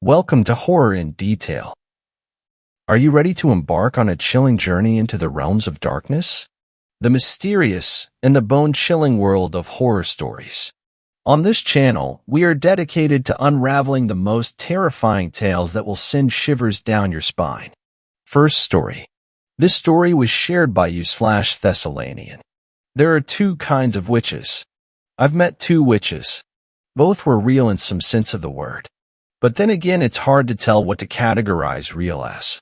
Welcome to Horror in Detail. Are you ready to embark on a chilling journey into the realms of darkness? The mysterious and the bone-chilling world of horror stories. On this channel, we are dedicated to unraveling the most terrifying tales that will send shivers down your spine. First story. This story was shared by you/Thessalonian. There are two kinds of witches. I've met two witches. Both were real in some sense of the word. But then again, it's hard to tell what to categorize real as.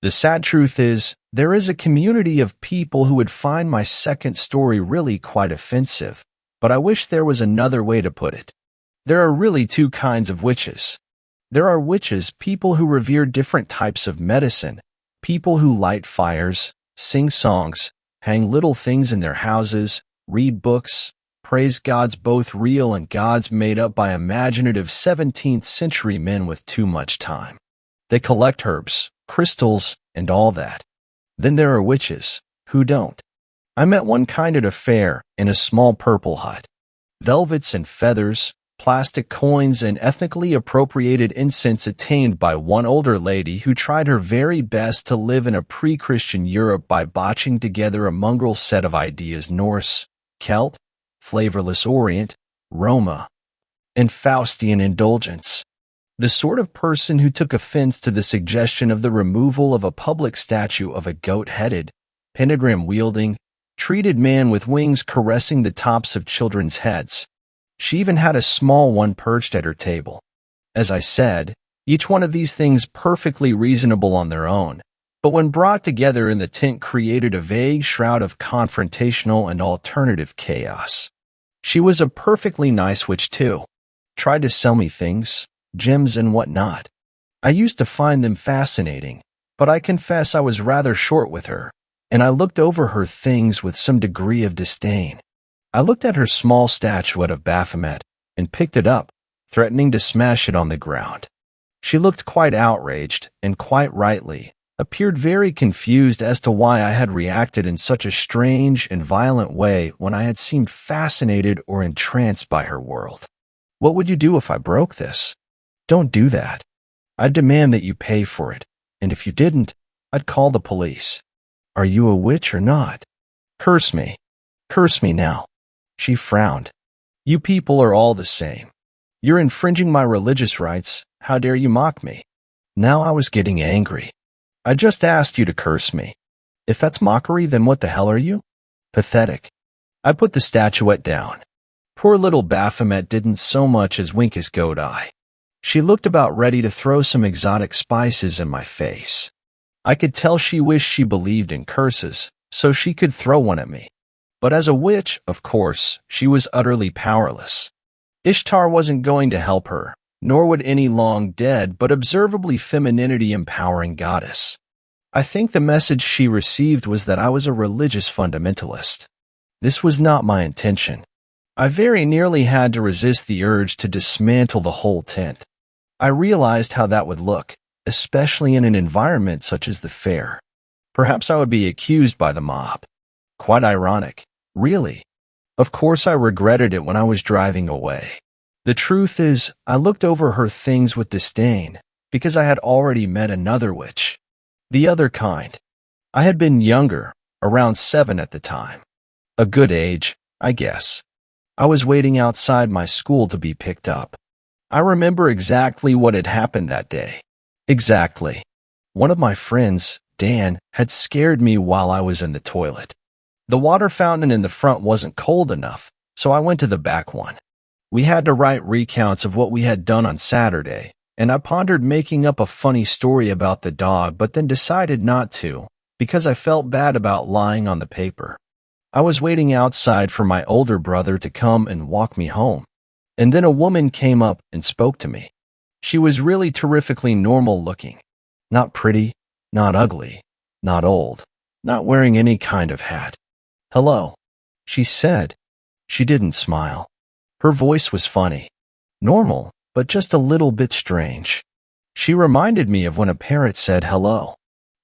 The sad truth is, there is a community of people who would find my second story really quite offensive, but I wish there was another way to put it. There are really two kinds of witches. There are witches, people who revere different types of medicine, people who light fires, sing songs, hang little things in their houses, read books, praise gods both real and gods made up by imaginative 17th century men with too much time. They collect herbs, crystals, and all that. Then there are witches who don't. I met one kind at a fair in a small purple hut. Velvets and feathers, plastic coins, and ethnically appropriated incense attained by one older lady who tried her very best to live in a pre-Christian Europe by botching together a mongrel set of ideas: Norse, Celt, flavorless Orient, Roma, and Faustian indulgence. The sort of person who took offense to the suggestion of the removal of a public statue of a goat-headed, pentagram-wielding, treated man with wings caressing the tops of children's heads. She even had a small one perched at her table. As I said, each one of these things perfectly reasonable on their own, but when brought together in the tent created a vague shroud of confrontational and alternative chaos. She was a perfectly nice witch too. Tried to sell me things, gems and whatnot. I used to find them fascinating, but I confess I was rather short with her, and I looked over her things with some degree of disdain. I looked at her small statuette of Baphomet and picked it up, threatening to smash it on the ground. She looked quite outraged, and quite rightly, appeared very confused as to why I had reacted in such a strange and violent way when I had seemed fascinated or entranced by her world. What would you do if I broke this? Don't do that. I'd demand that you pay for it, and if you didn't, I'd call the police. Are you a witch or not? Curse me. Curse me now. She frowned. You people are all the same. You're infringing my religious rights. How dare you mock me? Now I was getting angry. I just asked you to curse me. If that's mockery, then what the hell are you? Pathetic. I put the statuette down. Poor little Baphomet didn't so much as wink his goat eye. She looked about ready to throw some exotic spices in my face. I could tell she wished she believed in curses, so she could throw one at me. But as a witch, of course, she was utterly powerless. Ishtar wasn't going to help her, nor would any long-dead but observably femininity-empowering goddess. I think the message she received was that I was a religious fundamentalist. This was not my intention. I very nearly had to resist the urge to dismantle the whole tent. I realized how that would look, especially in an environment such as the fair. Perhaps I would be accused by the mob. Quite ironic, really. Of course I regretted it when I was driving away. The truth is, I looked over her things with disdain, because I had already met another witch. The other kind. I had been younger, around 7 at the time. A good age, I guess. I was waiting outside my school to be picked up. I remember exactly what had happened that day. Exactly. One of my friends, Dan, had scared me while I was in the toilet. The water fountain in the front wasn't cold enough, so I went to the back one. We had to write recounts of what we had done on Saturday, and I pondered making up a funny story about the dog but then decided not to, because I felt bad about lying on the paper. I was waiting outside for my older brother to come and walk me home, and then a woman came up and spoke to me. She was really terrifically normal looking. Not pretty, not ugly, not old, not wearing any kind of hat. Hello, she said. She didn't smile. Her voice was funny. Normal, but just a little bit strange. She reminded me of when a parrot said hello.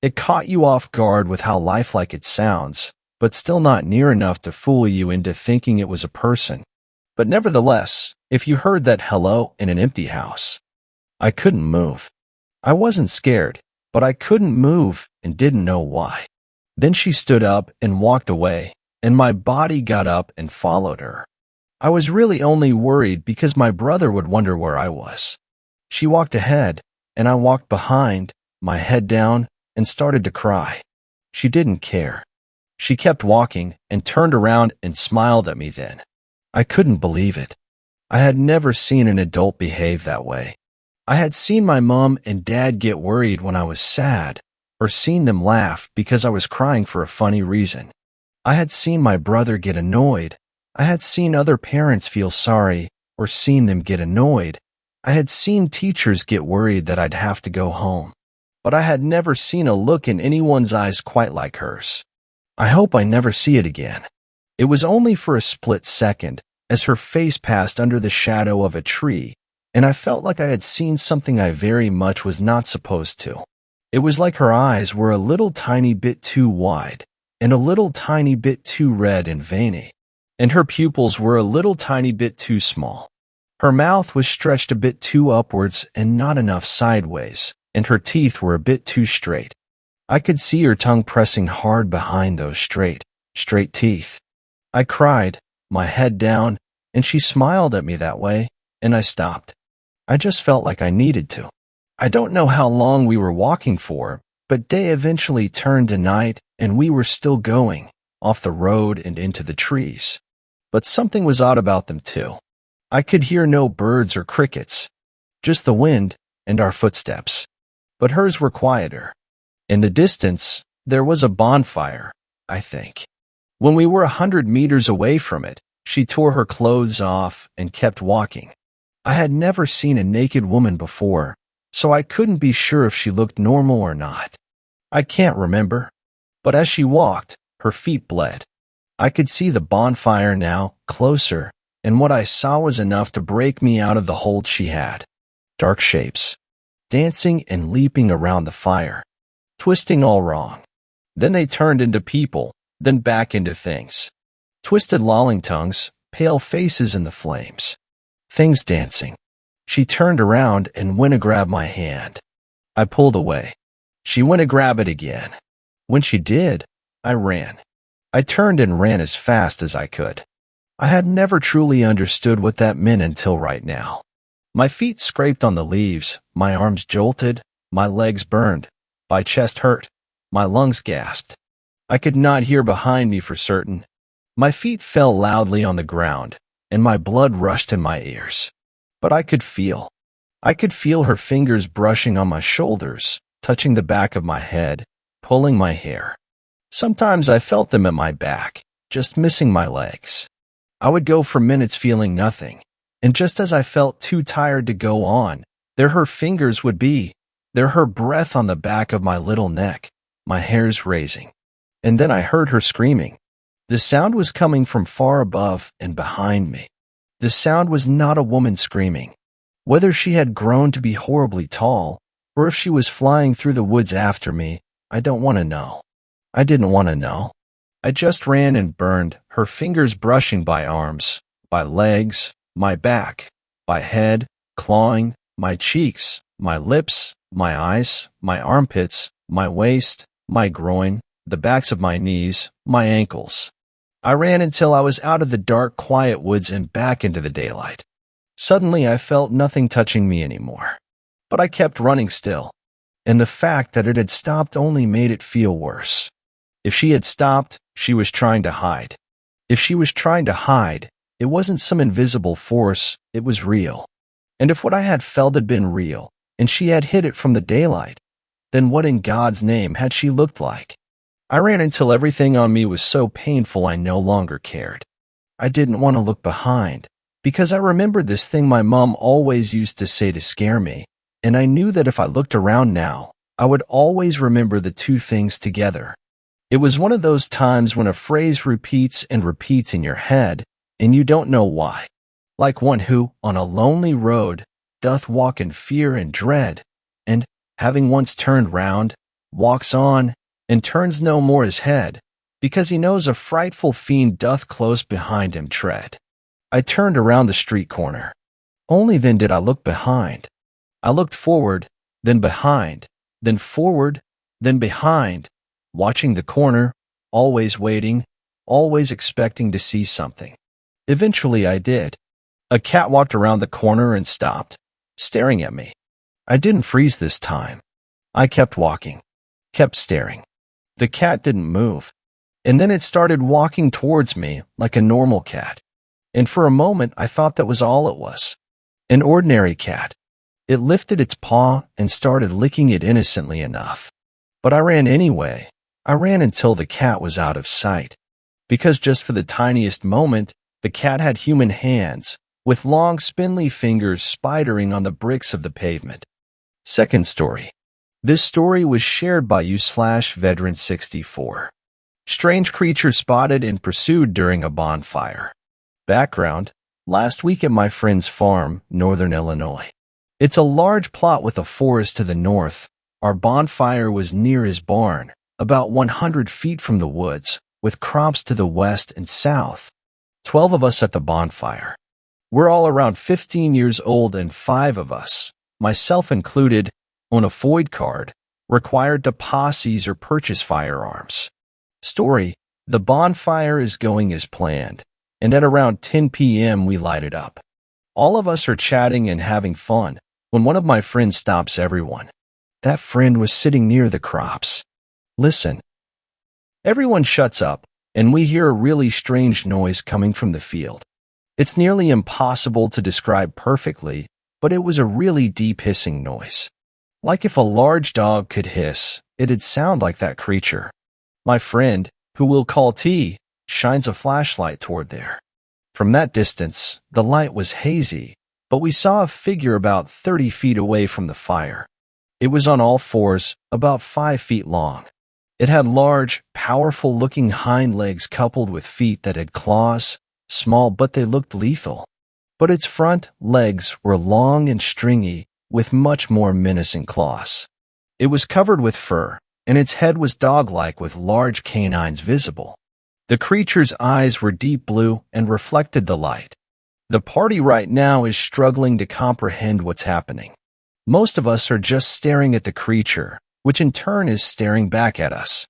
It caught you off guard with how lifelike it sounds, but still not near enough to fool you into thinking it was a person. But nevertheless, if you heard that hello in an empty house, I couldn't move. I wasn't scared, but I couldn't move and didn't know why. Then she stood up and walked away, and my body got up and followed her. I was really only worried because my brother would wonder where I was. She walked ahead, and I walked behind, my head down, and started to cry. She didn't care. She kept walking and turned around and smiled at me then. I couldn't believe it. I had never seen an adult behave that way. I had seen my mom and dad get worried when I was sad, or seen them laugh because I was crying for a funny reason. I had seen my brother get annoyed. I had seen other parents feel sorry, or seen them get annoyed. I had seen teachers get worried that I'd have to go home. But I had never seen a look in anyone's eyes quite like hers. I hope I never see it again. It was only for a split second, as her face passed under the shadow of a tree, and I felt like I had seen something I very much was not supposed to. It was like her eyes were a little tiny bit too wide, and a little tiny bit too red and veiny, and her pupils were a little tiny bit too small. Her mouth was stretched a bit too upwards and not enough sideways, and her teeth were a bit too straight. I could see her tongue pressing hard behind those straight teeth. I cried, my head down, and she smiled at me that way, and I stopped. I just felt like I needed to. I don't know how long we were walking for, but day eventually turned to night, and we were still going, off the road and into the trees. But something was odd about them too. I could hear no birds or crickets, just the wind and our footsteps. But hers were quieter. In the distance, there was a bonfire, I think. When we were 100 meters away from it, she tore her clothes off and kept walking. I had never seen a naked woman before, so I couldn't be sure if she looked normal or not. I can't remember. But as she walked, her feet bled. I could see the bonfire now, closer, and what I saw was enough to break me out of the hold she had. Dark shapes, dancing and leaping around the fire, twisting all wrong. Then they turned into people, then back into things. Twisted lolling tongues, pale faces in the flames. Things dancing. She turned around and went to grab my hand. I pulled away. She went to grab it again. When she did, I ran. I turned and ran as fast as I could. I had never truly understood what that meant until right now. My feet scraped on the leaves, my arms jolted, my legs burned, my chest hurt, my lungs gasped. I could not hear behind me for certain. My feet fell loudly on the ground, and my blood rushed in my ears. But I could feel. I could feel her fingers brushing on my shoulders, touching the back of my head, pulling my hair. Sometimes I felt them at my back, just missing my legs. I would go for minutes feeling nothing, and just as I felt too tired to go on, there her fingers would be, there her breath on the back of my little neck, my hairs raising. And then I heard her screaming. The sound was coming from far above and behind me. The sound was not a woman screaming. Whether she had grown to be horribly tall, or if she was flying through the woods after me, I don't want to know. I didn't want to know. I just ran and burned, her fingers brushing by arms, by legs, my back, by head, clawing, my cheeks, my lips, my eyes, my armpits, my waist, my groin, the backs of my knees, my ankles. I ran until I was out of the dark, quiet woods and back into the daylight. Suddenly, I felt nothing touching me anymore. But I kept running still, and the fact that it had stopped only made it feel worse. If she had stopped, she was trying to hide. If she was trying to hide, it wasn't some invisible force, it was real. And if what I had felt had been real, and she had hid it from the daylight, then what in God's name had she looked like? I ran until everything on me was so painful I no longer cared. I didn't want to look behind, because I remembered this thing my mom always used to say to scare me, and I knew that if I looked around now, I would always remember the two things together. It was one of those times when a phrase repeats and repeats in your head, and you don't know why. Like one who, on a lonely road, doth walk in fear and dread, and, having once turned round, walks on, and turns no more his head, because he knows a frightful fiend doth close behind him tread. I turned around the street corner. Only then did I look behind. I looked forward, then behind, then forward, then behind, watching the corner, always waiting, always expecting to see something. Eventually I did. A cat walked around the corner and stopped, staring at me. I didn't freeze this time. I kept walking, kept staring. The cat didn't move. And then it started walking towards me like a normal cat. And for a moment I thought that was all it was. An ordinary cat. It lifted its paw and started licking it innocently enough. But I ran anyway. I ran until the cat was out of sight. Because just for the tiniest moment, the cat had human hands, with long spindly fingers spidering on the bricks of the pavement. Second story. This story was shared by you/veteran64. Strange creature spotted and pursued during a bonfire. Background: last week at my friend's farm, northern Illinois. It's a large plot with a forest to the north. Our bonfire was near his barn, about 100 feet from the woods, with crops to the west and south. 12 of us at the bonfire. We're all around 15 years old and 5 of us, myself included, on a FOID card, required to posse or purchase firearms. Story: the bonfire is going as planned, and at around 10 p.m. we light it up. All of us are chatting and having fun when one of my friends stops everyone. That friend was sitting near the crops. Listen. Everyone shuts up, and we hear a really strange noise coming from the field. It's nearly impossible to describe perfectly, but it was a really deep hissing noise. Like if a large dog could hiss, it'd sound like that creature. My friend, who we'll call T, shines a flashlight toward there. From that distance, the light was hazy, but we saw a figure about 30 feet away from the fire. It was on all fours, about 5 feet long. It had large, powerful-looking hind legs coupled with feet that had claws, small but they looked lethal. But its front legs were long and stringy, with much more menacing claws. It was covered with fur, and its head was dog-like with large canines visible. The creature's eyes were deep blue and reflected the light. The party right now is struggling to comprehend what's happening. Most of us are just staring at the creature, which in turn is staring back at us.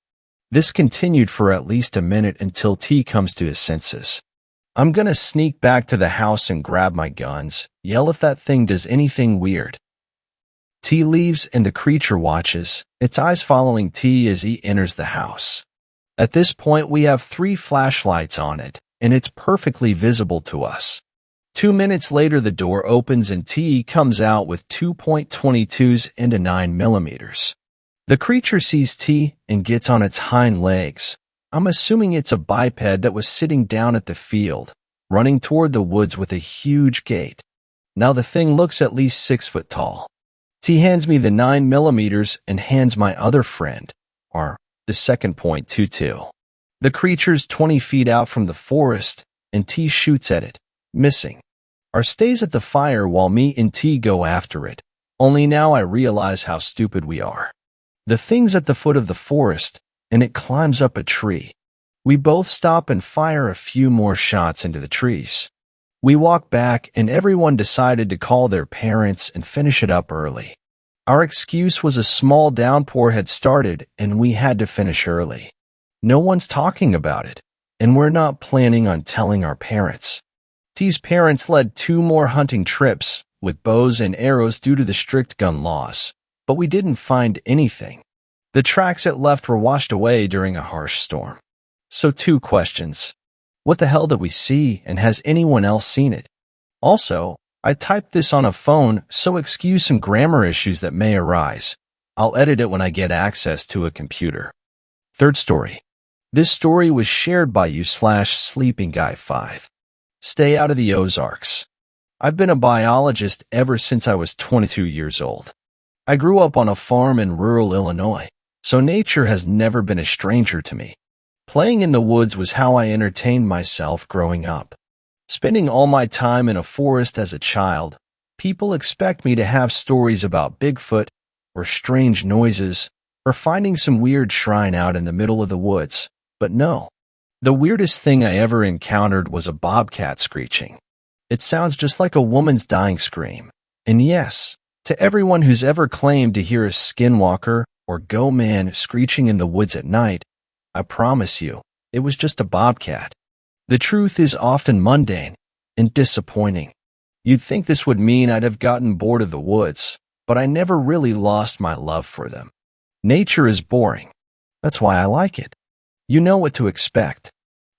This continued for at least a minute until T comes to his senses. I'm gonna sneak back to the house and grab my guns, yell if that thing does anything weird. T leaves and the creature watches, its eyes following T as he enters the house. At this point we have 3 flashlights on it, and it's perfectly visible to us. 2 minutes later the door opens and T comes out with 2.22s and a 9mm. The creature sees T and gets on its hind legs. I'm assuming it's a biped that was sitting down at the field, running toward the woods with a huge gait. Now the thing looks at least 6 foot tall. T hands me the 9mm and hands my other friend, the second .22. The creature's 20 feet out from the forest, and T shoots at it, missing. R stays at the fire while me and T go after it, only now I realize how stupid we are. The thing's at the foot of the forest, and it climbs up a tree. We both stop and fire a few more shots into the trees. We walk back, and everyone decided to call their parents and finish it up early. Our excuse was a small downpour had started, and we had to finish early. No one's talking about it, and we're not planning on telling our parents. T's parents led 2 more hunting trips with bows and arrows due to the strict gun laws, but we didn't find anything. The tracks it left were washed away during a harsh storm. So 2 questions. What the hell did we see, and has anyone else seen it? Also, I typed this on a phone, so excuse some grammar issues that may arise. I'll edit it when I get access to a computer. Third story. This story was shared by you/sleepingguy5. Stay out of the Ozarks. I've been a biologist ever since I was 22 years old. I grew up on a farm in rural Illinois, so nature has never been a stranger to me. Playing in the woods was how I entertained myself growing up. Spending all my time in a forest as a child, people expect me to have stories about Bigfoot, or strange noises, or finding some weird shrine out in the middle of the woods. But no. The weirdest thing I ever encountered was a bobcat screeching. It sounds just like a woman's dying scream. And yes, To everyone who's ever claimed to hear a skinwalker or go man screeching in the woods at night, I promise you, it was just a bobcat. The truth is often mundane and disappointing. You'd think this would mean I'd have gotten bored of the woods, but I never really lost my love for them. Nature is boring. That's why I like it. You know what to expect.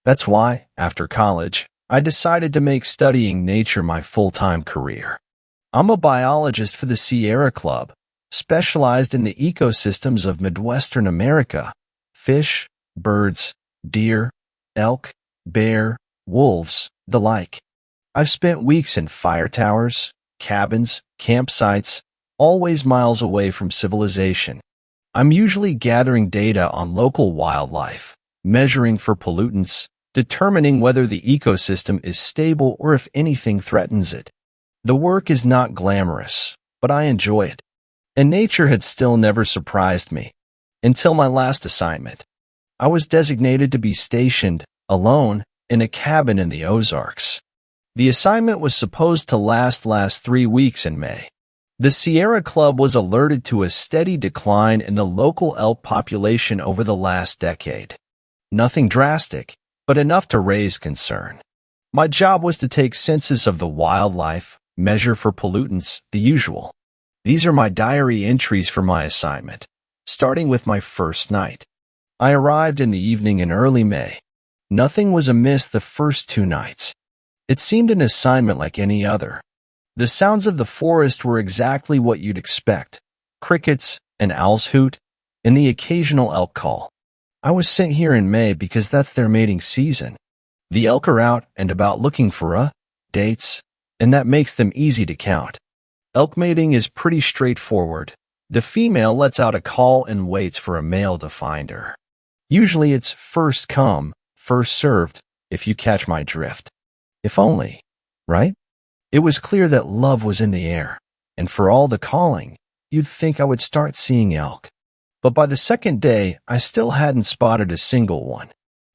That's why, after college, I decided to make studying nature my full-time career. I'm a biologist for the Sierra Club, specialized in the ecosystems of Midwestern America: fish, birds, deer, elk, bear, wolves, the like. I've spent weeks in fire towers, cabins, campsites, always miles away from civilization. I'm usually gathering data on local wildlife, measuring for pollutants, determining whether the ecosystem is stable or if anything threatens it. The work is not glamorous, but I enjoy it. And nature had still never surprised me. Until my last assignment. I was designated to be stationed, alone, in a cabin in the Ozarks. The assignment was supposed to last 3 weeks in May. The Sierra Club was alerted to a steady decline in the local elk population over the last decade. Nothing drastic, but enough to raise concern. My job was to take census of the wildlife, measure for pollutants, the usual. These are my diary entries for my assignment, starting with my first night. I arrived in the evening in early May. Nothing was amiss the first 2 nights. It seemed an assignment like any other. The sounds of the forest were exactly what you'd expect: crickets, an owl's hoot, and the occasional elk call. I was sent here in May because that's their mating season. The elk are out and about looking for dates, and that makes them easy to count. Elk mating is pretty straightforward. The female lets out a call and waits for a male to find her. Usually it's first come, first served, if you catch my drift. If only, right? It was clear that love was in the air, and for all the calling, you'd think I would start seeing elk. But by the second day, I still hadn't spotted a single one.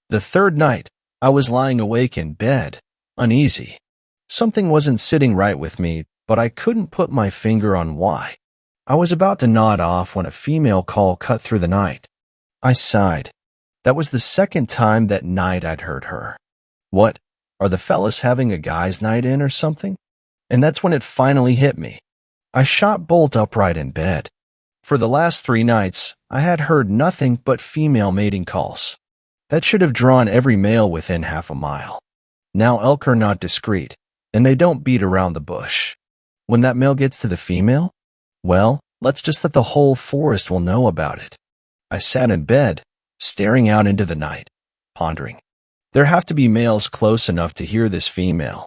The third night, I was lying awake in bed, uneasy. Something wasn't sitting right with me, but I couldn't put my finger on why. I was about to nod off when a female call cut through the night. I sighed. That was the second time that night I'd heard her. What, are the fellas having a guy's night in or something? And that's when it finally hit me. I shot bolt upright in bed. For the last 3 nights, I had heard nothing but female mating calls. That should have drawn every male within half a mile. Now elk are not discreet, and they don't beat around the bush. When that male gets to the female, well, let's just let the whole forest will know about it. I sat in bed, staring out into the night, pondering. There have to be males close enough to hear this female.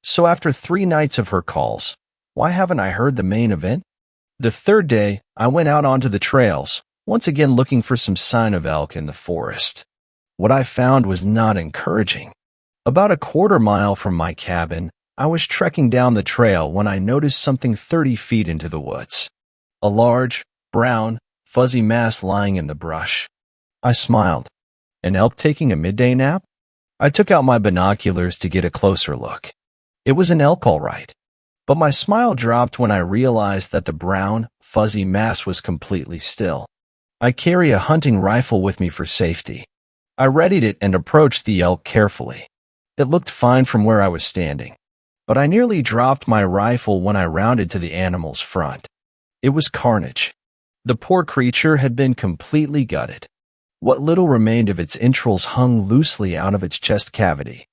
So after 3 nights of her calls, why haven't I heard the main event? The third day, I went out onto the trails, once again looking for some sign of elk in the forest. What I found was not encouraging. About a quarter mile from my cabin, I was trekking down the trail when I noticed something 30 feet into the woods. A large, brown, fuzzy mass lying in the brush. I smiled. An elk taking a midday nap? I took out my binoculars to get a closer look. It was an elk all right. But my smile dropped when I realized that the brown, fuzzy mass was completely still. I carry a hunting rifle with me for safety. I readied it and approached the elk carefully. It looked fine from where I was standing. But I nearly dropped my rifle when I rounded to the animal's front. It was carnage. The poor creature had been completely gutted. What little remained of its entrails hung loosely out of its chest cavity.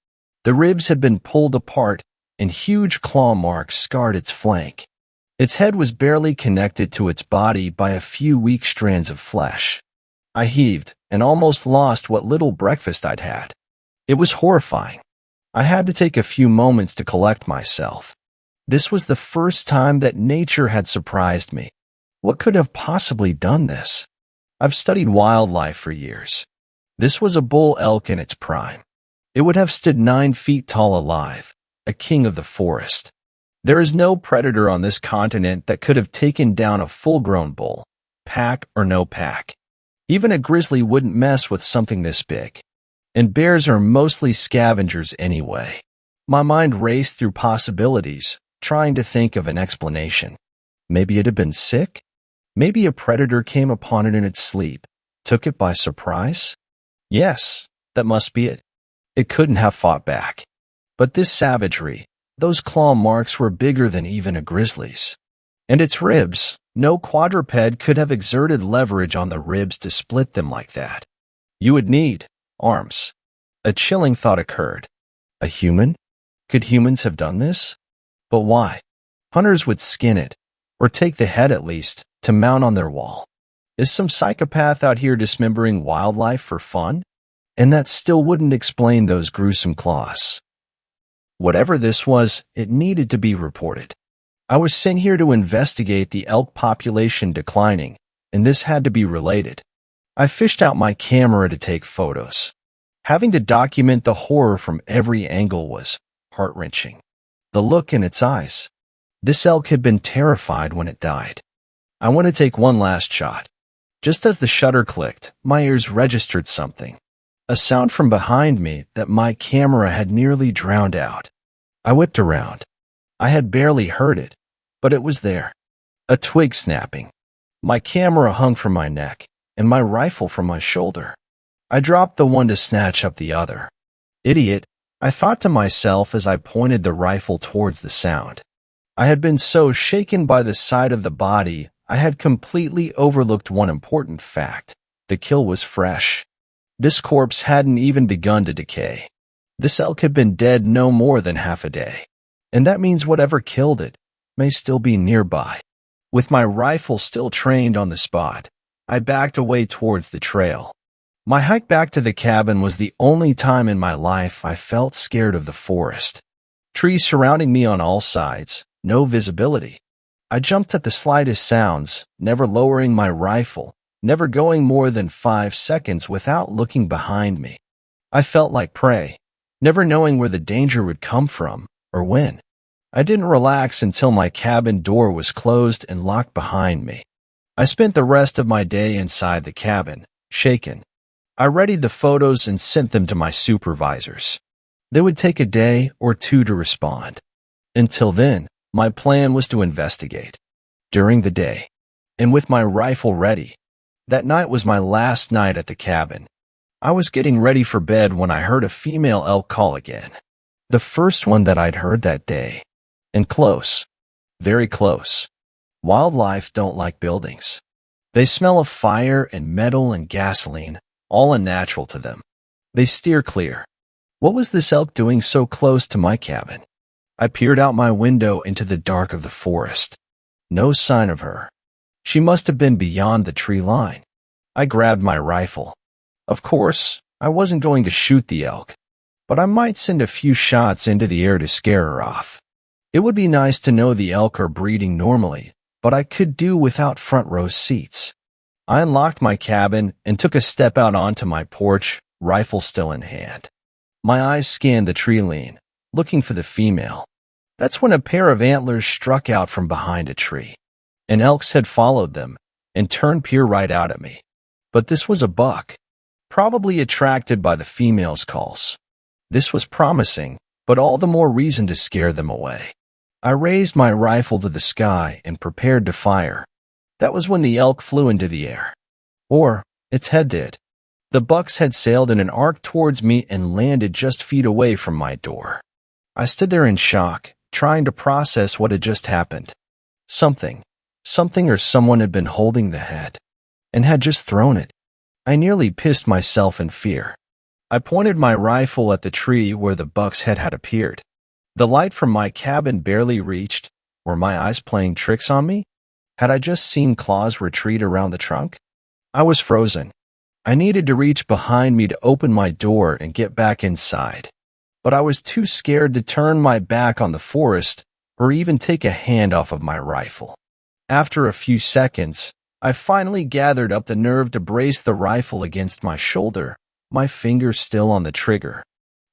The ribs had been pulled apart, and huge claw marks scarred its flank. Its head was barely connected to its body by a few weak strands of flesh. I heaved and almost lost what little breakfast I'd had. It was horrifying. I had to take a few moments to collect myself. This was the first time that nature had surprised me. What could have possibly done this? I've studied wildlife for years. This was a bull elk in its prime. It would have stood 9 feet tall alive, a king of the forest. There is no predator on this continent that could have taken down a full-grown bull, pack or no pack. Even a grizzly wouldn't mess with something this big. And bears are mostly scavengers anyway. My mind raced through possibilities, trying to think of an explanation. Maybe it had been sick? Maybe a predator came upon it in its sleep, took it by surprise? Yes, that must be it. It couldn't have fought back. But this savagery, those claw marks were bigger than even a grizzly's. And its ribs, no quadruped could have exerted leverage on the ribs to split them like that. You would need arms. A chilling thought occurred. A human? Could humans have done this? But why? Hunters would skin it, or take the head at least, to mount on their wall. Is some psychopath out here dismembering wildlife for fun? And that still wouldn't explain those gruesome claws. Whatever this was, it needed to be reported. I was sent here to investigate the elk population declining, and this had to be related. I fished out my camera to take photos. Having to document the horror from every angle was heart-wrenching. The look in its eyes. This elk had been terrified when it died. I want to take one last shot. Just as the shutter clicked, my ears registered something. A sound from behind me that my camera had nearly drowned out. I whipped around. I had barely heard it, but it was there. A twig snapping. My camera hung from my neck, and my rifle from my shoulder. I dropped the one to snatch up the other. Idiot, I thought to myself as I pointed the rifle towards the sound. I had been so shaken by the sight of the body, I had completely overlooked one important fact. The kill was fresh. This corpse hadn't even begun to decay. This elk had been dead no more than half a day. And that means whatever killed it may still be nearby. With my rifle still trained on the spot, I backed away towards the trail. My hike back to the cabin was the only time in my life I felt scared of the forest. Trees surrounding me on all sides, no visibility. I jumped at the slightest sounds, never lowering my rifle, never going more than 5 seconds without looking behind me. I felt like prey, never knowing where the danger would come from or when. I didn't relax until my cabin door was closed and locked behind me. I spent the rest of my day inside the cabin, shaken. I readied the photos and sent them to my supervisors. They would take a day or two to respond. Until then, my plan was to investigate. During the day, and with my rifle ready. That night was my last night at the cabin. I was getting ready for bed when I heard a female elk call again. The first one that I'd heard that day. And close. Very close. Wildlife don't like buildings. They smell of fire and metal and gasoline, all unnatural to them. They steer clear. What was this elk doing so close to my cabin? I peered out my window into the dark of the forest. No sign of her. She must have been beyond the tree line. I grabbed my rifle. Of course, I wasn't going to shoot the elk, but I might send a few shots into the air to scare her off. It would be nice to know the elk are breeding normally, but I could do without front row seats. I unlocked my cabin and took a step out onto my porch, rifle still in hand. My eyes scanned the tree line, looking for the female. That's when a pair of antlers struck out from behind a tree. An elk's had followed them and turned peer right out at me. But this was a buck, probably attracted by the female's calls. This was promising, but all the more reason to scare them away. I raised my rifle to the sky and prepared to fire. That was when the elk flew into the air. Or, its head did. The buck's head sailed in an arc towards me and landed just feet away from my door. I stood there in shock, trying to process what had just happened. Something or someone had been holding the head, and had just thrown it. I nearly pissed myself in fear. I pointed my rifle at the tree where the buck's head had appeared. The light from my cabin barely reached. Were my eyes playing tricks on me? Had I just seen claws retreat around the trunk? I was frozen. I needed to reach behind me to open my door and get back inside. But I was too scared to turn my back on the forest or even take a hand off of my rifle. After a few seconds, I finally gathered up the nerve to brace the rifle against my shoulder, my fingers still on the trigger.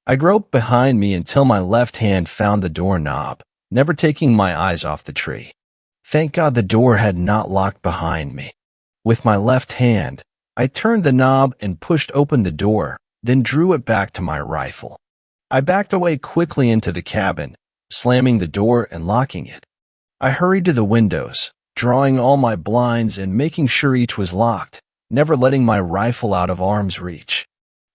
I groped behind me until my left hand found the doorknob, never taking my eyes off the tree. Thank God the door had not locked behind me. With my left hand, I turned the knob and pushed open the door, then drew it back to my rifle. I backed away quickly into the cabin, slamming the door and locking it. I hurried to the windows, drawing all my blinds and making sure each was locked, never letting my rifle out of arm's reach.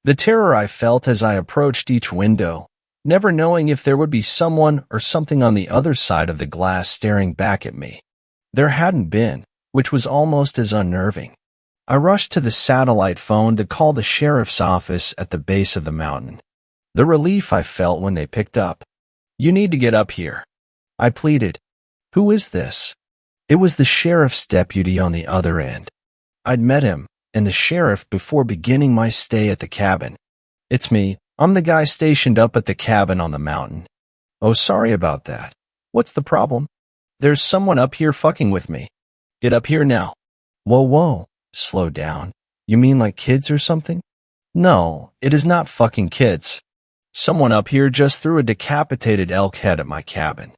The terror I felt as I approached each window, never knowing if there would be someone or something on the other side of the glass staring back at me. There hadn't been, which was almost as unnerving. I rushed to the satellite phone to call the sheriff's office at the base of the mountain. The relief I felt when they picked up. "You need to get up here," I pleaded. "Who is this?" It was the sheriff's deputy on the other end. I'd met him and the sheriff before beginning my stay at the cabin. "It's me. I'm the guy stationed up at the cabin on the mountain." "Oh, sorry about that. What's the problem?" "There's someone up here fucking with me." "Get up here now." Whoa, slow down. You mean like kids or something?" "No, it is not fucking kids. Someone up here just threw a decapitated elk head at my cabin."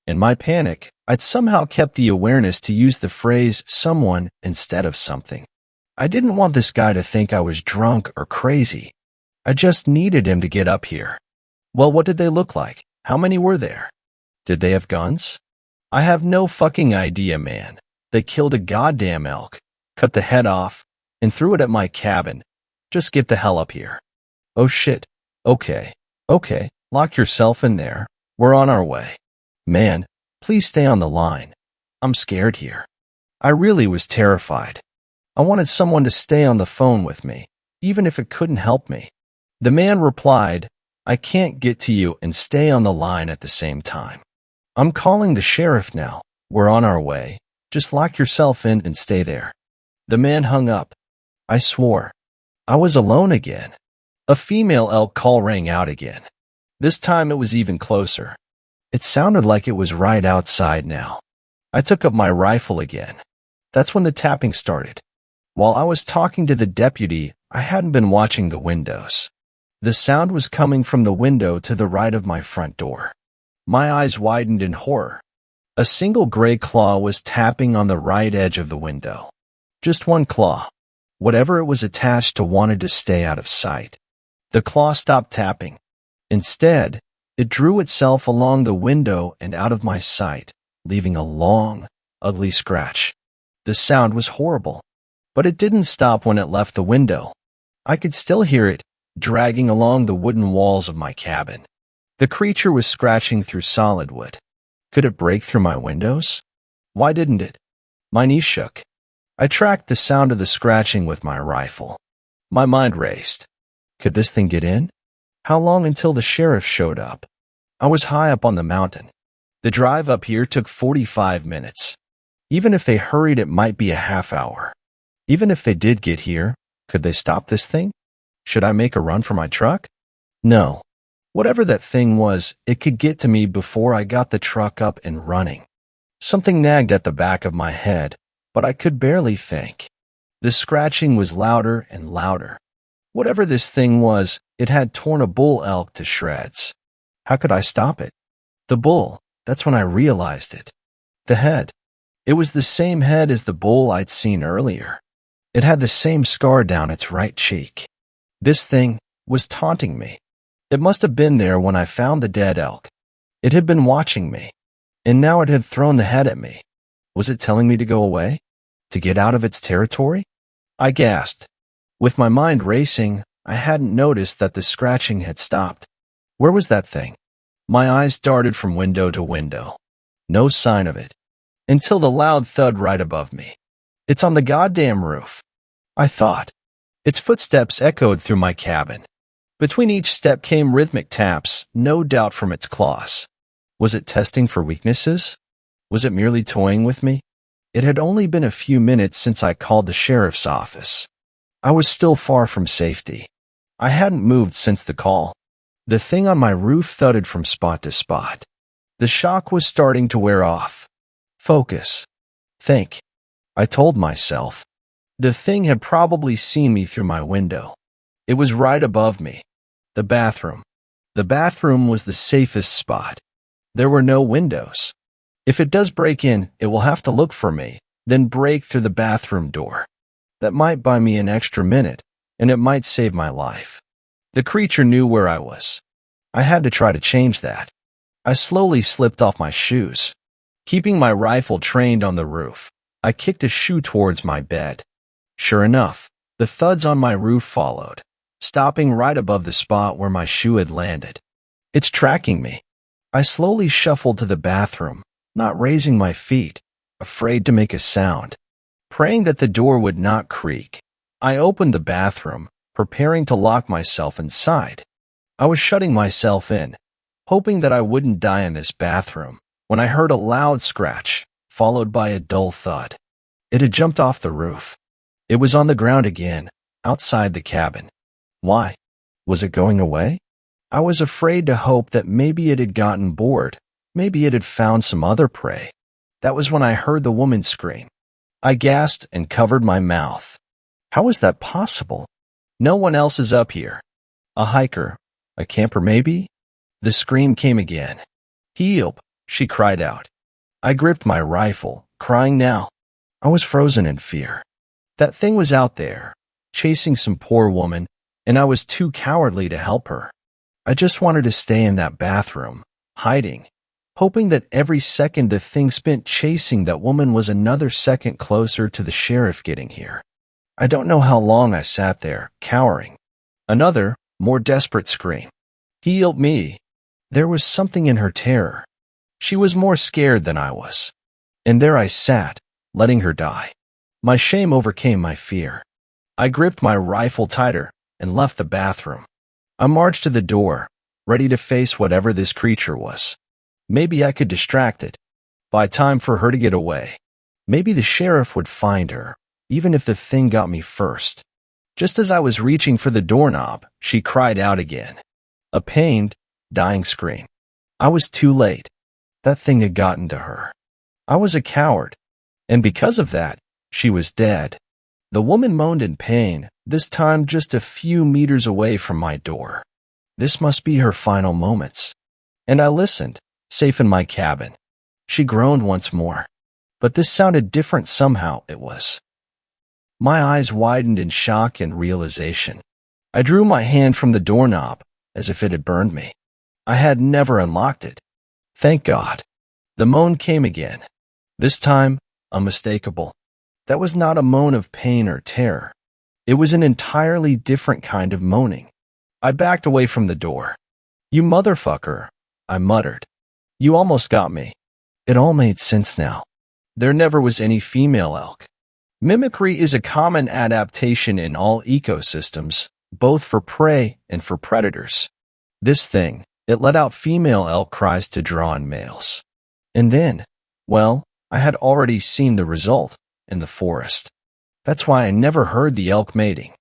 In my panic, I'd somehow kept the awareness to use the phrase someone instead of something. I didn't want this guy to think I was drunk or crazy. I just needed him to get up here. "Well, what did they look like? How many were there? Did they have guns?" "I have no fucking idea, man. They killed a goddamn elk, cut the head off, and threw it at my cabin. Just get the hell up here." "Oh shit. Okay, lock yourself in there. We're on our way." "Man, please stay on the line. I'm scared here." I really was terrified. I wanted someone to stay on the phone with me, even if it couldn't help me. The man replied, "I can't get to you and stay on the line at the same time. I'm calling the sheriff now. We're on our way. Just lock yourself in and stay there." The man hung up. I swore. I was alone again. A female elk call rang out again. This time it was even closer. It sounded like it was right outside now. I took up my rifle again. That's when the tapping started. While I was talking to the deputy, I hadn't been watching the windows. The sound was coming from the window to the right of my front door. My eyes widened in horror. A single gray claw was tapping on the right edge of the window. Just one claw. Whatever it was attached to wanted to stay out of sight. The claw stopped tapping. Instead, it drew itself along the window and out of my sight, leaving a long, ugly scratch. The sound was horrible, but it didn't stop when it left the window. I could still hear it, dragging along the wooden walls of my cabin. The creature was scratching through solid wood. Could it break through my windows? Why didn't it? My knees shook. I tracked the sound of the scratching with my rifle. My mind raced. Could this thing get in? How long until the sheriff showed up? I was high up on the mountain. The drive up here took 45 minutes. Even if they hurried, it might be a half hour. Even if they did get here, could they stop this thing? Should I make a run for my truck? No. Whatever that thing was, it could get to me before I got the truck up and running. Something nagged at the back of my head, but I could barely think. The scratching was louder and louder. Whatever this thing was, it had torn a bull elk to shreds. How could I stop it? The bull, that's when I realized it. The head. It was the same head as the bull I'd seen earlier. It had the same scar down its right cheek. This thing was taunting me. It must have been there when I found the dead elk. It had been watching me, and now it had thrown the head at me. Was it telling me to go away? To get out of its territory? I gasped. With my mind racing, I hadn't noticed that the scratching had stopped. Where was that thing? My eyes darted from window to window. No sign of it. Until the loud thud right above me. It's on the goddamn roof, I thought. Its footsteps echoed through my cabin. Between each step came rhythmic taps, no doubt from its claws. Was it testing for weaknesses? Was it merely toying with me? It had only been a few minutes since I called the sheriff's office. I was still far from safety. I hadn't moved since the call. The thing on my roof thudded from spot to spot. The shock was starting to wear off. Focus. Think. I told myself. The thing had probably seen me through my window. It was right above me. The bathroom. The bathroom was the safest spot. There were no windows. If it does break in, it will have to look for me, then break through the bathroom door. That might buy me an extra minute, and it might save my life. The creature knew where I was. I had to try to change that. I slowly slipped off my shoes. Keeping my rifle trained on the roof, I kicked a shoe towards my bed. Sure enough, the thuds on my roof followed, stopping right above the spot where my shoe had landed. It's tracking me. I slowly shuffled to the bathroom, not raising my feet, afraid to make a sound. Praying that the door would not creak, I opened the bathroom, preparing to lock myself inside. I was shutting myself in, hoping that I wouldn't die in this bathroom, when I heard a loud scratch, followed by a dull thud. It had jumped off the roof. It was on the ground again, outside the cabin. Why? Was it going away? I was afraid to hope that maybe it had gotten bored. Maybe it had found some other prey. That was when I heard the woman scream. I gasped and covered my mouth. How was that possible? No one else is up here. A hiker, a camper maybe? The scream came again. Help, she cried out. I gripped my rifle, crying now. I was frozen in fear. That thing was out there, chasing some poor woman, and I was too cowardly to help her. I just wanted to stay in that bathroom, hiding, hoping that every second the thing spent chasing that woman was another second closer to the sheriff getting here. I don't know how long I sat there, cowering. Another, more desperate scream. Help me. There was something in her terror. She was more scared than I was. And there I sat, letting her die. My shame overcame my fear. I gripped my rifle tighter and left the bathroom. I marched to the door, ready to face whatever this creature was. Maybe I could distract it, buy time for her to get away. Maybe the sheriff would find her, even if the thing got me first. Just as I was reaching for the doorknob, she cried out again. A pained, dying scream. I was too late. That thing had gotten to her. I was a coward, and because of that, she was dead. The woman moaned in pain, this time just a few meters away from my door. This must be her final moments. And I listened, safe in my cabin. She groaned once more. But this sounded different somehow, it was. My eyes widened in shock and realization. I drew my hand from the doorknob, as if it had burned me. I had never unlocked it. Thank God. The moan came again. This time, unmistakable. That was not a moan of pain or terror. It was an entirely different kind of moaning. I backed away from the door. You motherfucker, I muttered. You almost got me. It all made sense now. There never was any female elk. Mimicry is a common adaptation in all ecosystems, both for prey and for predators. This thing, it let out female elk cries to draw in males. And then, well, I had already seen the result in the forest. That's why I never heard the elk mating.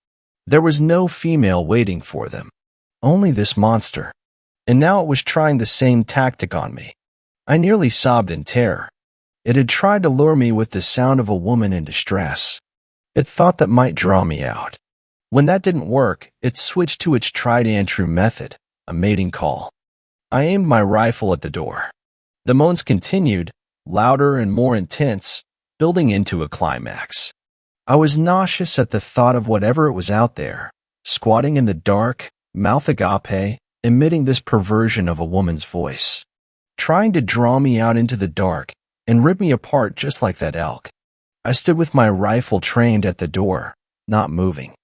There was no female waiting for them. Only this monster. And now it was trying the same tactic on me. I nearly sobbed in terror. It had tried to lure me with the sound of a woman in distress. It thought that might draw me out. When that didn't work, it switched to its tried and true method, a mating call. I aimed my rifle at the door. The moans continued, louder and more intense, building into a climax. I was nauseous at the thought of whatever it was out there, squatting in the dark, mouth agape, emitting this perversion of a woman's voice, trying to draw me out into the dark and rip me apart just like that elk. I stood with my rifle trained at the door, not moving.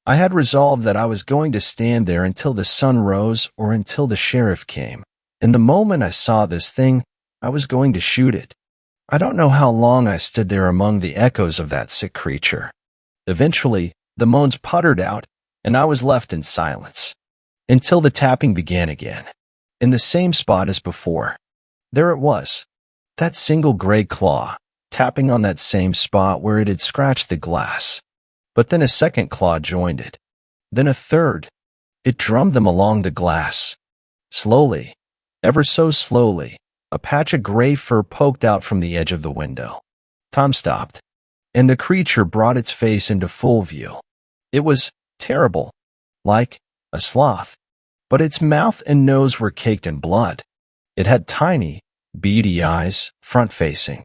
I had resolved that I was going to stand there until the sun rose or until the sheriff came, and the moment I saw this thing, I was going to shoot it. I don't know how long I stood there among the echoes of that sick creature. Eventually, the moans puttered out, and I was left in silence. Until the tapping began again, in the same spot as before. There it was, that single gray claw, tapping on that same spot where it had scratched the glass. But then a second claw joined it. Then a third. It drummed them along the glass. Slowly, ever so slowly, a patch of gray fur poked out from the edge of the window. Time stopped, and the creature brought its face into full view. It was terrible, like a sloth, but its mouth and nose were caked in blood. It had tiny, beady eyes, front-facing.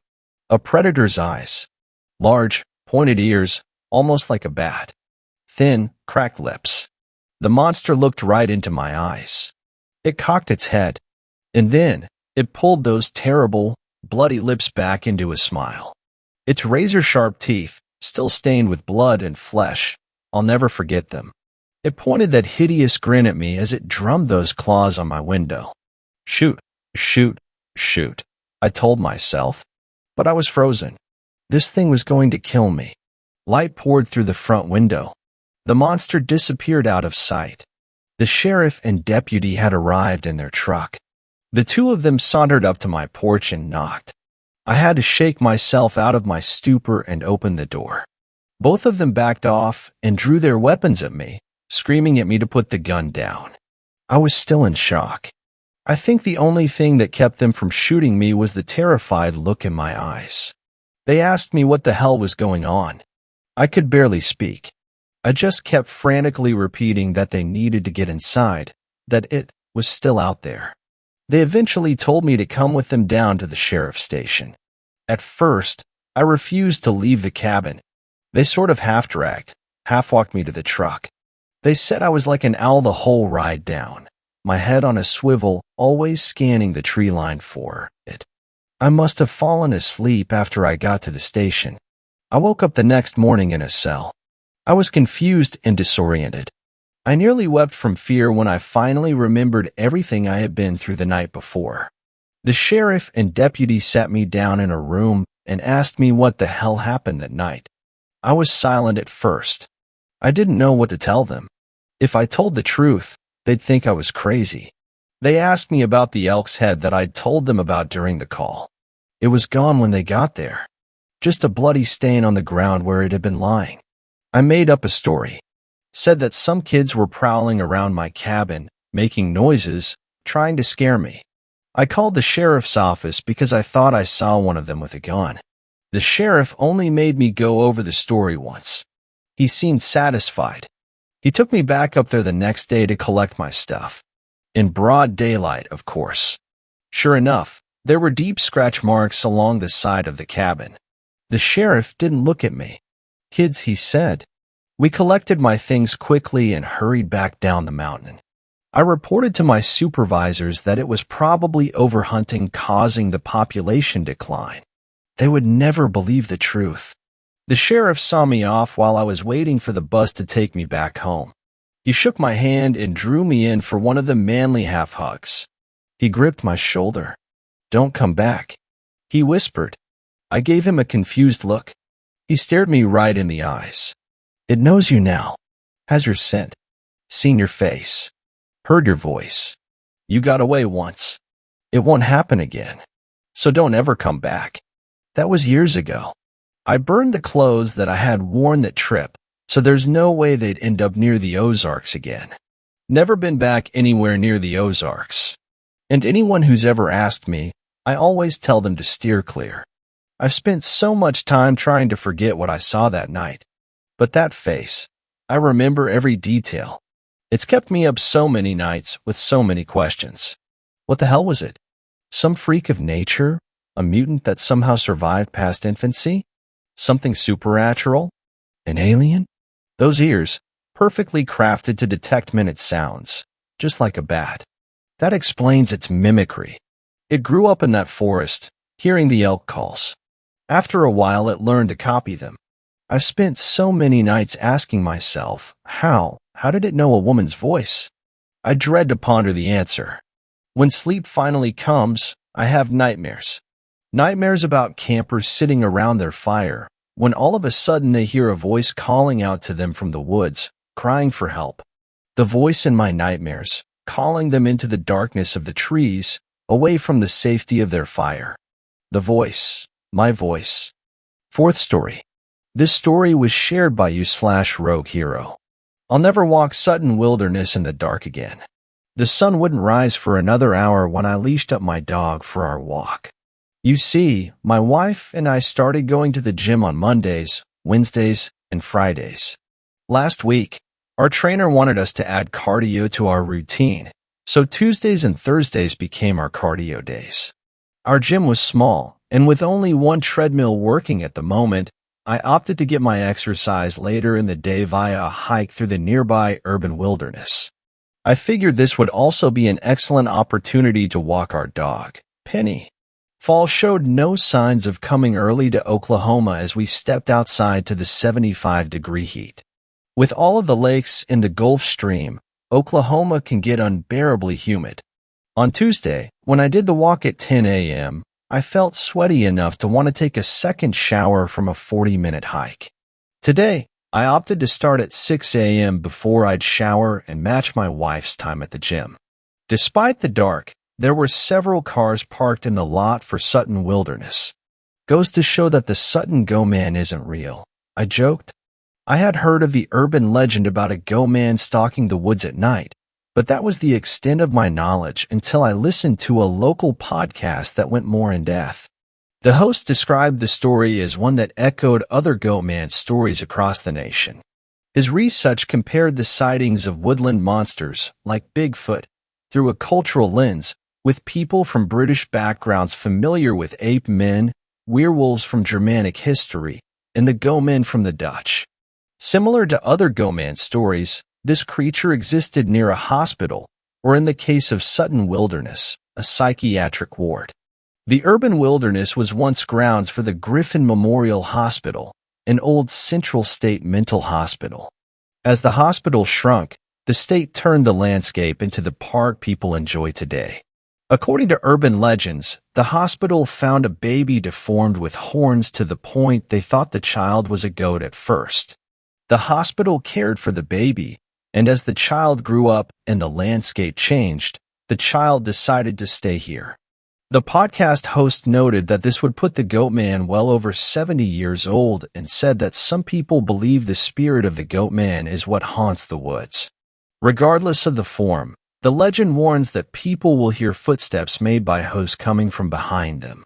A predator's eyes. Large, pointed ears, almost like a bat. Thin, cracked lips. The monster looked right into my eyes. It cocked its head, and then it pulled those terrible, bloody lips back into a smile. Its razor-sharp teeth, still stained with blood and flesh. I'll never forget them. It pointed that hideous grin at me as it drummed those claws on my window. Shoot, shoot, shoot, I told myself. But I was frozen. This thing was going to kill me. Light poured through the front window. The monster disappeared out of sight. The sheriff and deputy had arrived in their truck. The two of them sauntered up to my porch and knocked. I had to shake myself out of my stupor and open the door. Both of them backed off and drew their weapons at me, screaming at me to put the gun down. I was still in shock. I think the only thing that kept them from shooting me was the terrified look in my eyes. They asked me what the hell was going on. I could barely speak. I just kept frantically repeating that they needed to get inside, that it was still out there. They eventually told me to come with them down to the sheriff's station. At first, I refused to leave the cabin. They sort of half-dragged, half-walked me to the truck. They said I was like an owl the whole ride down, my head on a swivel, always scanning the tree line for it. I must have fallen asleep after I got to the station. I woke up the next morning in a cell. I was confused and disoriented. I nearly wept from fear when I finally remembered everything I had been through the night before. The sheriff and deputy sat me down in a room and asked me what the hell happened that night. I was silent at first. I didn't know what to tell them. If I told the truth, they'd think I was crazy. They asked me about the elk's head that I'd told them about during the call. It was gone when they got there. Just a bloody stain on the ground where it had been lying. I made up a story. Said that some kids were prowling around my cabin, making noises, trying to scare me. I called the sheriff's office because I thought I saw one of them with a gun. The sheriff only made me go over the story once. He seemed satisfied. He took me back up there the next day to collect my stuff. In broad daylight, of course. Sure enough, there were deep scratch marks along the side of the cabin. The sheriff didn't look at me. Kids, he said. We collected my things quickly and hurried back down the mountain. I reported to my supervisors that it was probably overhunting causing the population decline. They would never believe the truth. The sheriff saw me off while I was waiting for the bus to take me back home. He shook my hand and drew me in for one of the manly half-hugs. He gripped my shoulder. Don't come back, he whispered. I gave him a confused look. He stared me right in the eyes. It knows you now, has your scent, seen your face, heard your voice. You got away once. It won't happen again. So don't ever come back. That was years ago. I burned the clothes that I had worn that trip, so there's no way they'd end up near the Ozarks again. Never been back anywhere near the Ozarks. And anyone who's ever asked me, I always tell them to steer clear. I've spent so much time trying to forget what I saw that night. But that face, I remember every detail. It's kept me up so many nights with so many questions. What the hell was it? Some freak of nature? A mutant that somehow survived past infancy? Something supernatural? An alien? Those ears, perfectly crafted to detect minute sounds, just like a bat. That explains its mimicry. It grew up in that forest, hearing the elk calls. After a while, it learned to copy them. I've spent so many nights asking myself, how did it know a woman's voice? I dread to ponder the answer. When sleep finally comes, I have nightmares. Nightmares about campers sitting around their fire, when all of a sudden they hear a voice calling out to them from the woods, crying for help. The voice in my nightmares, calling them into the darkness of the trees, away from the safety of their fire. The voice, my voice. Fourth story. This story was shared by you/rogue hero. I'll never walk Sutton Wilderness in the dark again. The sun wouldn't rise for another hour when I leashed up my dog for our walk. You see, my wife and I started going to the gym on Mondays, Wednesdays, and Fridays. Last week, our trainer wanted us to add cardio to our routine, so Tuesdays and Thursdays became our cardio days. Our gym was small, and with only one treadmill working at the moment, I opted to get my exercise later in the day via a hike through the nearby urban wilderness. I figured this would also be an excellent opportunity to walk our dog, Penny. Fall showed no signs of coming early to Oklahoma as we stepped outside to the 75-degree heat. With all of the lakes in the Gulf Stream, Oklahoma can get unbearably humid. On Tuesday, when I did the walk at 10 a.m., I felt sweaty enough to want to take a second shower from a 40-minute hike. Today, I opted to start at 6 a.m. before I'd shower and match my wife's time at the gym. Despite the dark, there were several cars parked in the lot for Sutton Wilderness. Goes to show that the Sutton Go-Man isn't real, I joked. I had heard of the urban legend about a go-man stalking the woods at night, but that was the extent of my knowledge until I listened to a local podcast that went more in depth. The host described the story as one that echoed other go-man stories across the nation. His research compared the sightings of woodland monsters, like Bigfoot, through a cultural lens, with people from British backgrounds familiar with ape men, werewolves from Germanic history, and the go-men from the Dutch. Similar to other go-man stories, this creature existed near a hospital, or in the case of Sutton Wilderness, a psychiatric ward. The urban wilderness was once grounds for the Griffin Memorial Hospital, an old Central State mental hospital. As the hospital shrunk, the state turned the landscape into the park people enjoy today. According to urban legends, the hospital found a baby deformed with horns to the point they thought the child was a goat at first. The hospital cared for the baby, and as the child grew up and the landscape changed, the child decided to stay here. The podcast host noted that this would put the goat man well over 70 years old and said that some people believe the spirit of the goat man is what haunts the woods. Regardless of the form, the legend warns that people will hear footsteps made by hosts coming from behind them.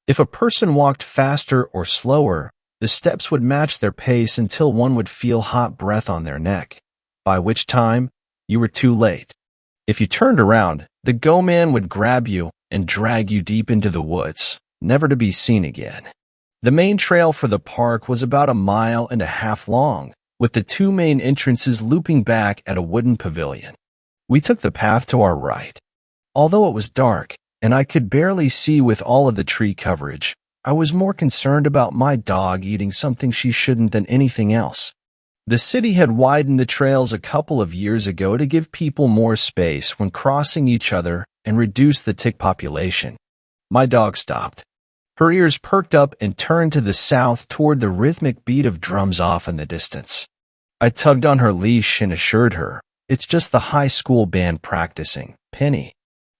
If a person walked faster or slower, the steps would match their pace until one would feel hot breath on their neck, by which time you were too late. If you turned around, the go-man would grab you and drag you deep into the woods, never to be seen again. The main trail for the park was about 1.5 miles long, with the two main entrances looping back at a wooden pavilion. We took the path to our right. Although it was dark, and I could barely see with all of the tree coverage, I was more concerned about my dog eating something she shouldn't than anything else. The city had widened the trails a couple of years ago to give people more space when crossing each other and reduce the tick population. My dog stopped. Her ears perked up and turned to the south toward the rhythmic beat of drums off in the distance. I tugged on her leash and assured her, "It's just the high school band practicing, Penny."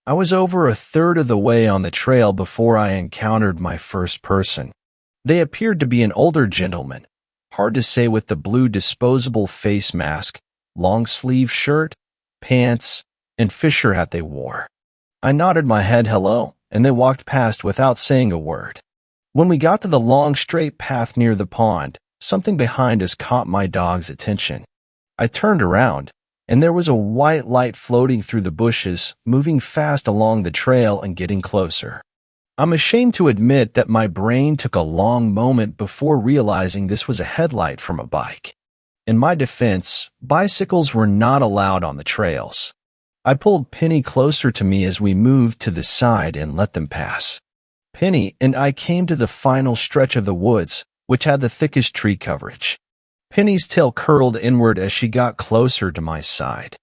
I was over a third of the way on the trail before I encountered my first person. They appeared to be an older gentleman, hard to say with the blue disposable face mask, long-sleeve shirt, pants, and fisher hat they wore. I nodded my head hello, and they walked past without saying a word. When we got to the long straight path near the pond, something behind us caught my dog's attention. I turned around, and there was a white light floating through the bushes, moving fast along the trail and getting closer. I'm ashamed to admit that my brain took a long moment before realizing this was a headlight from a bike. In my defense, bicycles were not allowed on the trails. I pulled Penny closer to me as we moved to the side and let them pass. Penny and I came to the final stretch of the woods, which had the thickest tree coverage. Penny's tail curled inward as she got closer to my side.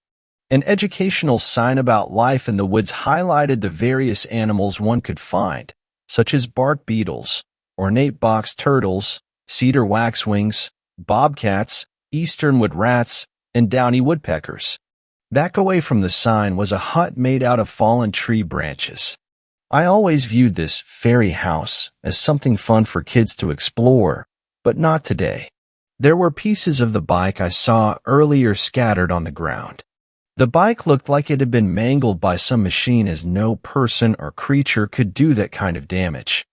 An educational sign about life in the woods highlighted the various animals one could find, such as bark beetles, ornate box turtles, cedar waxwings, bobcats, easternwood rats, and downy woodpeckers. Back away from the sign was a hut made out of fallen tree branches. I always viewed this fairy house as something fun for kids to explore, but not today. There were pieces of the bike I saw earlier scattered on the ground. The bike looked like it had been mangled by some machine, as no person or creature could do that kind of damage.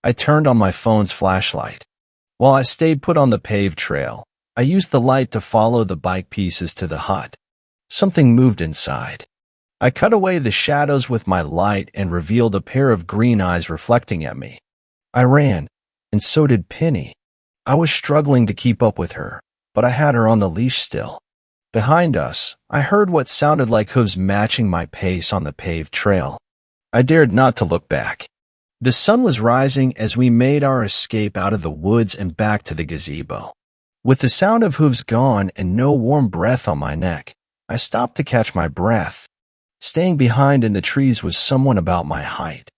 I turned on my phone's flashlight. While I stayed put on the paved trail, I used the light to follow the bike pieces to the hut. Something moved inside. I cut away the shadows with my light and revealed a pair of green eyes reflecting at me. I ran, and so did Penny. I was struggling to keep up with her, but I had her on the leash still. Behind us, I heard what sounded like hooves matching my pace on the paved trail. I dared not to look back. The sun was rising as we made our escape out of the woods and back to the gazebo. With the sound of hooves gone and no warm breath on my neck, I stopped to catch my breath. Staying behind in the trees was someone about my height.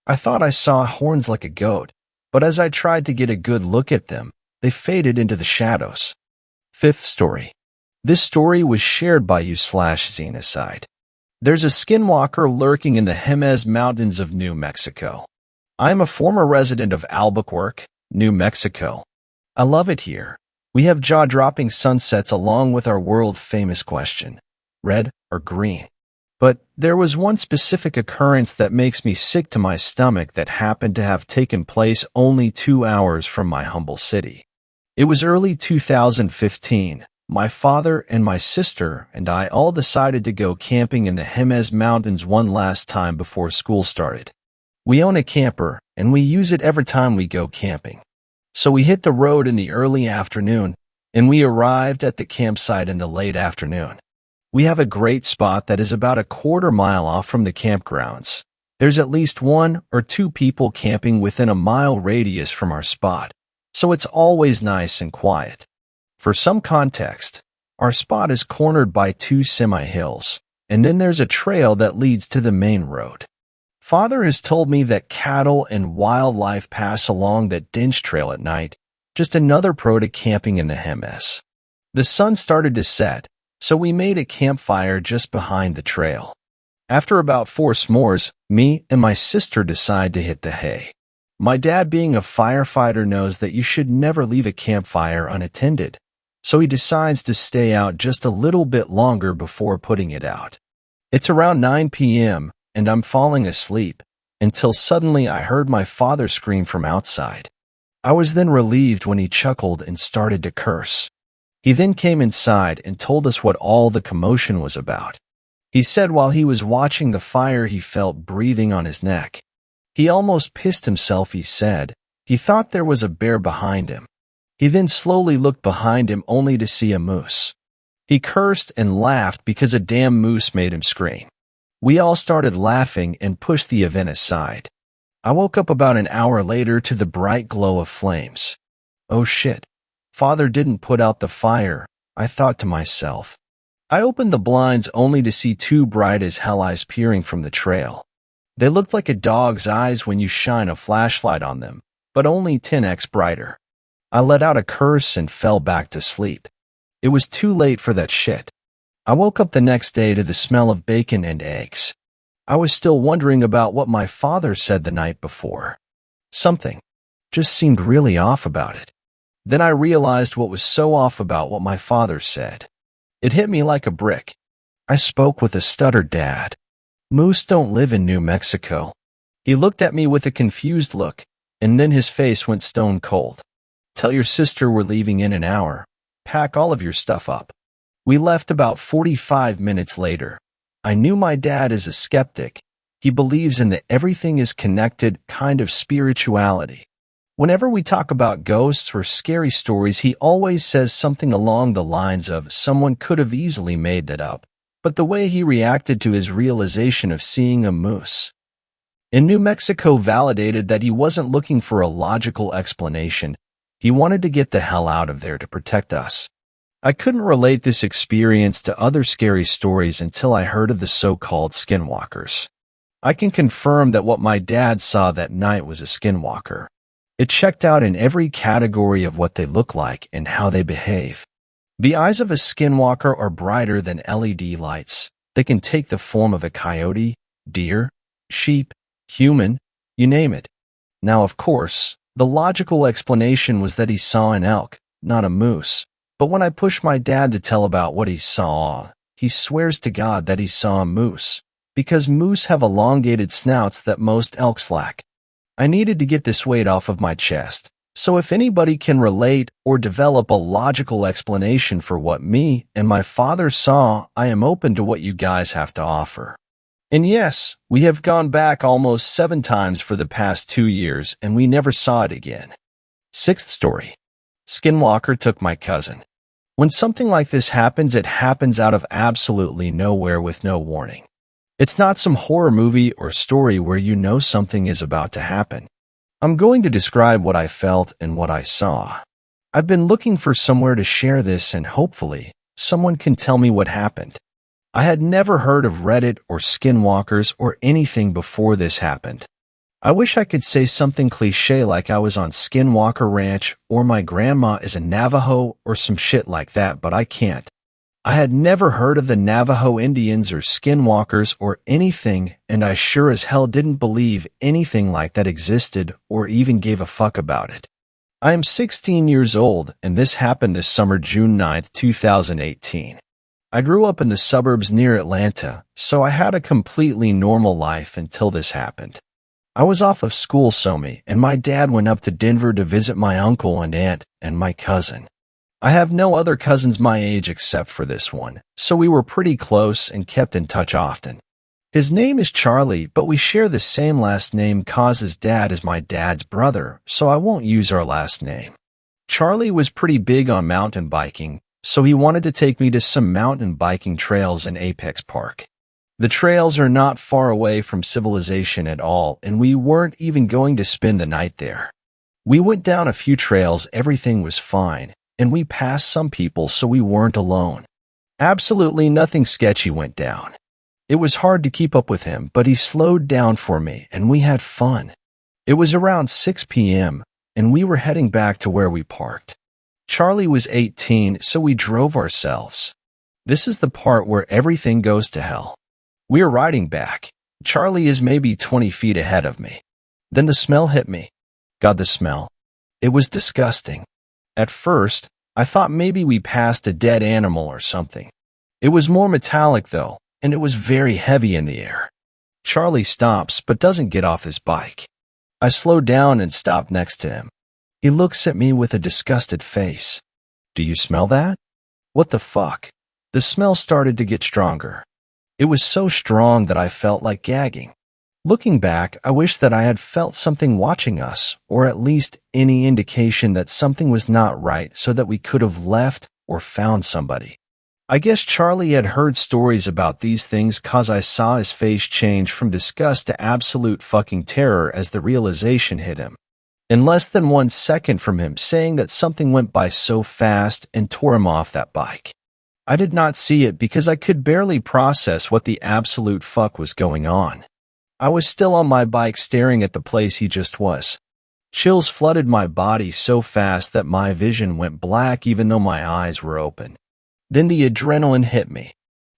I thought I saw horns like a goat, but as I tried to get a good look at them, they faded into the shadows. Fifth story. This story was shared by you/Xenocide. There's a skinwalker lurking in the Jemez Mountains of New Mexico. I am a former resident of Albuquerque, New Mexico. I love it here. We have jaw-dropping sunsets along with our world-famous question, red or green? But there was one specific occurrence that makes me sick to my stomach that happened to have taken place only 2 hours from my humble city. It was early 2015. My father and my sister and I all decided to go camping in the Jemez Mountains one last time before school started. We own a camper, and we use it every time we go camping. So we hit the road in the early afternoon, and we arrived at the campsite in the late afternoon. We have a great spot that is about a quarter-mile off from the campgrounds. There's at least 1 or 2 people camping within a mile radius from our spot, so it's always nice and quiet. For some context, our spot is cornered by 2 semi-hills, and then there's a trail that leads to the main road. Father has told me that cattle and wildlife pass along that dinge trail at night, just another pro to camping in the Jemez. The sun started to set, so we made a campfire just behind the trail. After about 4 s'mores, me and my sister decide to hit the hay. My dad, being a firefighter, knows that you should never leave a campfire unattended, so he decides to stay out just a little bit longer before putting it out. It's around 9 p.m., and I'm falling asleep, until suddenly I heard my father scream from outside. I was then relieved when he chuckled and started to curse. He then came inside and told us what all the commotion was about. He said while he was watching the fire he felt breathing on his neck. He almost pissed himself, he said. He thought there was a bear behind him. He then slowly looked behind him only to see a moose. He cursed and laughed because a damn moose made him scream. We all started laughing and pushed the event aside. I woke up about an hour later to the bright glow of flames. Oh shit. Father didn't put out the fire, I thought to myself. I opened the blinds only to see 2 bright as hell eyes peering from the trail. They looked like a dog's eyes when you shine a flashlight on them, but only 10x brighter. I let out a curse and fell back to sleep. It was too late for that shit. I woke up the next day to the smell of bacon and eggs. I was still wondering about what my father said the night before. Something just seemed really off about it. Then I realized what was so off about what my father said. It hit me like a brick. I spoke with a stuttered dad. Moose don't live in New Mexico. He looked at me with a confused look, and then his face went stone cold. Tell your sister we're leaving in an hour. Pack all of your stuff up. We left about 45 minutes later. I knew my dad is a skeptic. He believes in the everything is connected kind of spirituality. Whenever we talk about ghosts or scary stories, he always says something along the lines of someone could have easily made that up, but the way he reacted to his realization of seeing a moose in New Mexico validated that he wasn't looking for a logical explanation. He wanted to get the hell out of there to protect us. I couldn't relate this experience to other scary stories until I heard of the so-called skinwalkers. I can confirm that what my dad saw that night was a skinwalker. It checked out in every category of what they look like and how they behave. The eyes of a skinwalker are brighter than LED lights. They can take the form of a coyote, deer, sheep, human, you name it. Now, of course, the logical explanation was that he saw an elk, not a moose. But when I pushed my dad to tell about what he saw, he swears to God that he saw a moose, because moose have elongated snouts that most elks lack. I needed to get this weight off of my chest, so if anybody can relate or develop a logical explanation for what me and my father saw, I am open to what you guys have to offer. And yes, we have gone back almost 7 times for the past 2 years, and we never saw it again. 6th story. Skinwalker took my cousin. When something like this happens, it happens out of absolutely nowhere with no warning. It's not some horror movie or story where you know something is about to happen. I'm going to describe what I felt and what I saw. I've been looking for somewhere to share this, and hopefully, someone can tell me what happened. I had never heard of Reddit or skinwalkers or anything before this happened. I wish I could say something cliche like I was on Skinwalker Ranch or my grandma is a Navajo or some shit like that, but I can't. I had never heard of the Navajo Indians or skinwalkers or anything, and I sure as hell didn't believe anything like that existed or even gave a fuck about it. I am 16 years old, and this happened this summer, June 9th, 2018. I grew up in the suburbs near Atlanta, so I had a completely normal life until this happened. I was off of school and my dad went up to Denver to visit my uncle and aunt and my cousin. I have no other cousins my age except for this one, so we were pretty close and kept in touch often. His name is Charlie, but we share the same last name cause his dad is my dad's brother, so I won't use our last name. Charlie was pretty big on mountain biking, so he wanted to take me to some mountain biking trails in Apex Park. The trails are not far away from civilization at all, and we weren't even going to spend the night there. We went down a few trails, everything was fine, and we passed some people, so we weren't alone. Absolutely nothing sketchy went down. It was hard to keep up with him, but he slowed down for me, and we had fun. It was around 6 p.m., and we were heading back to where we parked. Charlie was 18, so we drove ourselves. This is the part where everything goes to hell. We are riding back. Charlie is maybe 20 feet ahead of me. Then the smell hit me. God, the smell. It was disgusting. At first, I thought maybe we passed a dead animal or something. It was more metallic though, and it was very heavy in the air. Charlie stops but doesn't get off his bike. I slow down and stop next to him. He looks at me with a disgusted face. Do you smell that? What the fuck? The smell started to get stronger. It was so strong that I felt like gagging. Looking back, I wish that I had felt something watching us, or at least any indication that something was not right so that we could have left or found somebody. I guess Charlie had heard stories about these things cause I saw his face change from disgust to absolute fucking terror as the realization hit him. In less than 1 second from him saying that something went by so fast and tore him off that bike. I did not see it because I could barely process what the absolute fuck was going on. I was still on my bike staring at the place he just was. Chills flooded my body so fast that my vision went black even though my eyes were open. Then the adrenaline hit me.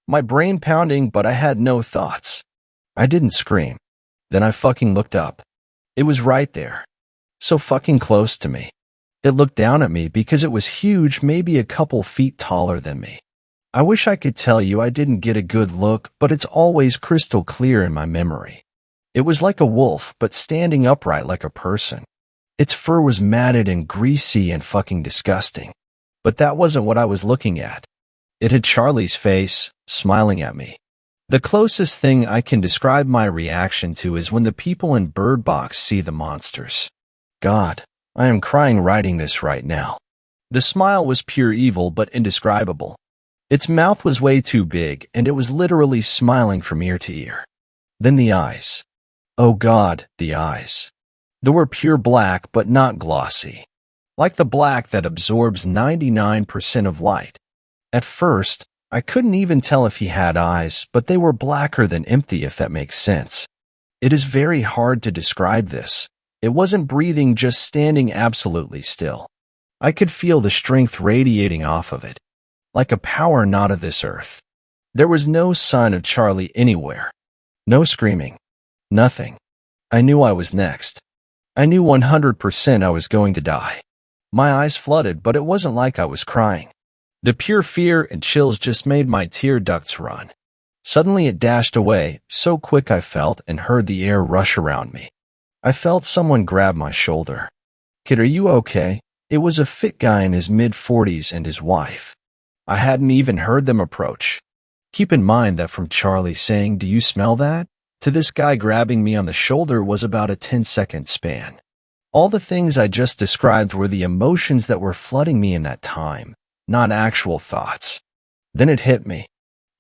My brain pounding, but I had no thoughts. I didn't scream. Then I fucking looked up. It was right there. So fucking close to me. It looked down at me because it was huge, maybe a couple feet taller than me. I wish I could tell you I didn't get a good look, but it's always crystal clear in my memory. It was like a wolf, but standing upright like a person. Its fur was matted and greasy and fucking disgusting. But that wasn't what I was looking at. It had Charlie's face, smiling at me. The closest thing I can describe my reaction to is when the people in Bird Box see the monsters. God, I am crying writing this right now. The smile was pure evil but indescribable. Its mouth was way too big, and it was literally smiling from ear to ear. Then the eyes. Oh God, the eyes. They were pure black but not glossy. Like the black that absorbs 99% of light. At first, I couldn't even tell if he had eyes, but they were blacker than empty, if that makes sense. It is very hard to describe this. It wasn't breathing, just standing absolutely still. I could feel the strength radiating off of it. Like a power not of this earth. There was no sign of Charlie anywhere. No screaming. Nothing. I knew I was next. I knew 100% I was going to die. My eyes flooded, but it wasn't like I was crying. The pure fear and chills just made my tear ducts run. Suddenly it dashed away, so quick I felt and heard the air rush around me. I felt someone grab my shoulder. Kid, are you okay? It was a fit guy in his mid-40s and his wife. I hadn't even heard them approach. Keep in mind that from Charlie saying, "Do you smell that?" to this guy grabbing me on the shoulder was about a 10-second span. All the things I just described were the emotions that were flooding me in that time, not actual thoughts. Then it hit me.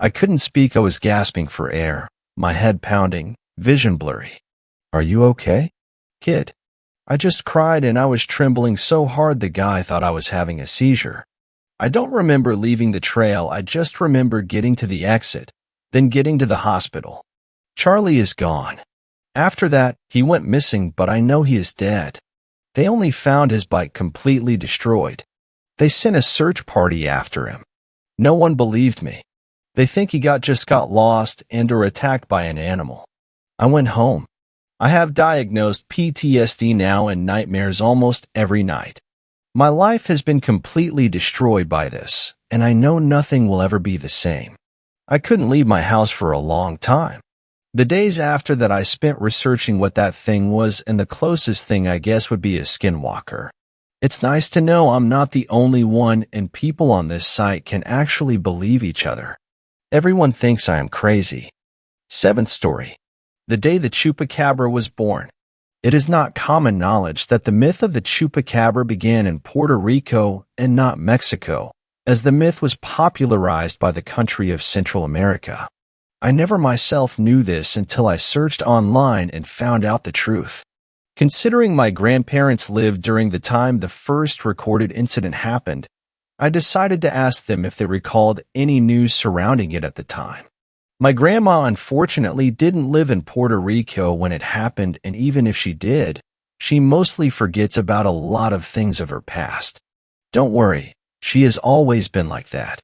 I couldn't speak, I was gasping for air. my head pounding, vision blurry. "Are you okay, kid?" I just cried and I was trembling so hard the guy thought I was having a seizure. I don't remember leaving the trail, I just remember getting to the exit, then getting to the hospital. Charlie is gone. After that, he went missing, but I know he is dead. They only found his bike completely destroyed. They sent a search party after him. No one believed me. They think he just got lost and or attacked by an animal. I went home. I have diagnosed PTSD now and nightmares almost every night. My life has been completely destroyed by this, and I know nothing will ever be the same. I couldn't leave my house for a long time. The days after that I spent researching what that thing was, and the closest thing I guess would be a skinwalker. It's nice to know I'm not the only one and people on this site can actually believe each other. Everyone thinks I am crazy. 7th story. The day the Chupacabra was born. It is not common knowledge that the myth of the Chupacabra began in Puerto Rico and not Mexico, as the myth was popularized by the country of Central America. I never myself knew this until I searched online and found out the truth. Considering my grandparents lived during the time the first recorded incident happened, I decided to ask them if they recalled any news surrounding it at the time. My grandma unfortunately didn't live in Puerto Rico when it happened, and even if she did, she mostly forgets about a lot of things of her past. Don't worry, she has always been like that.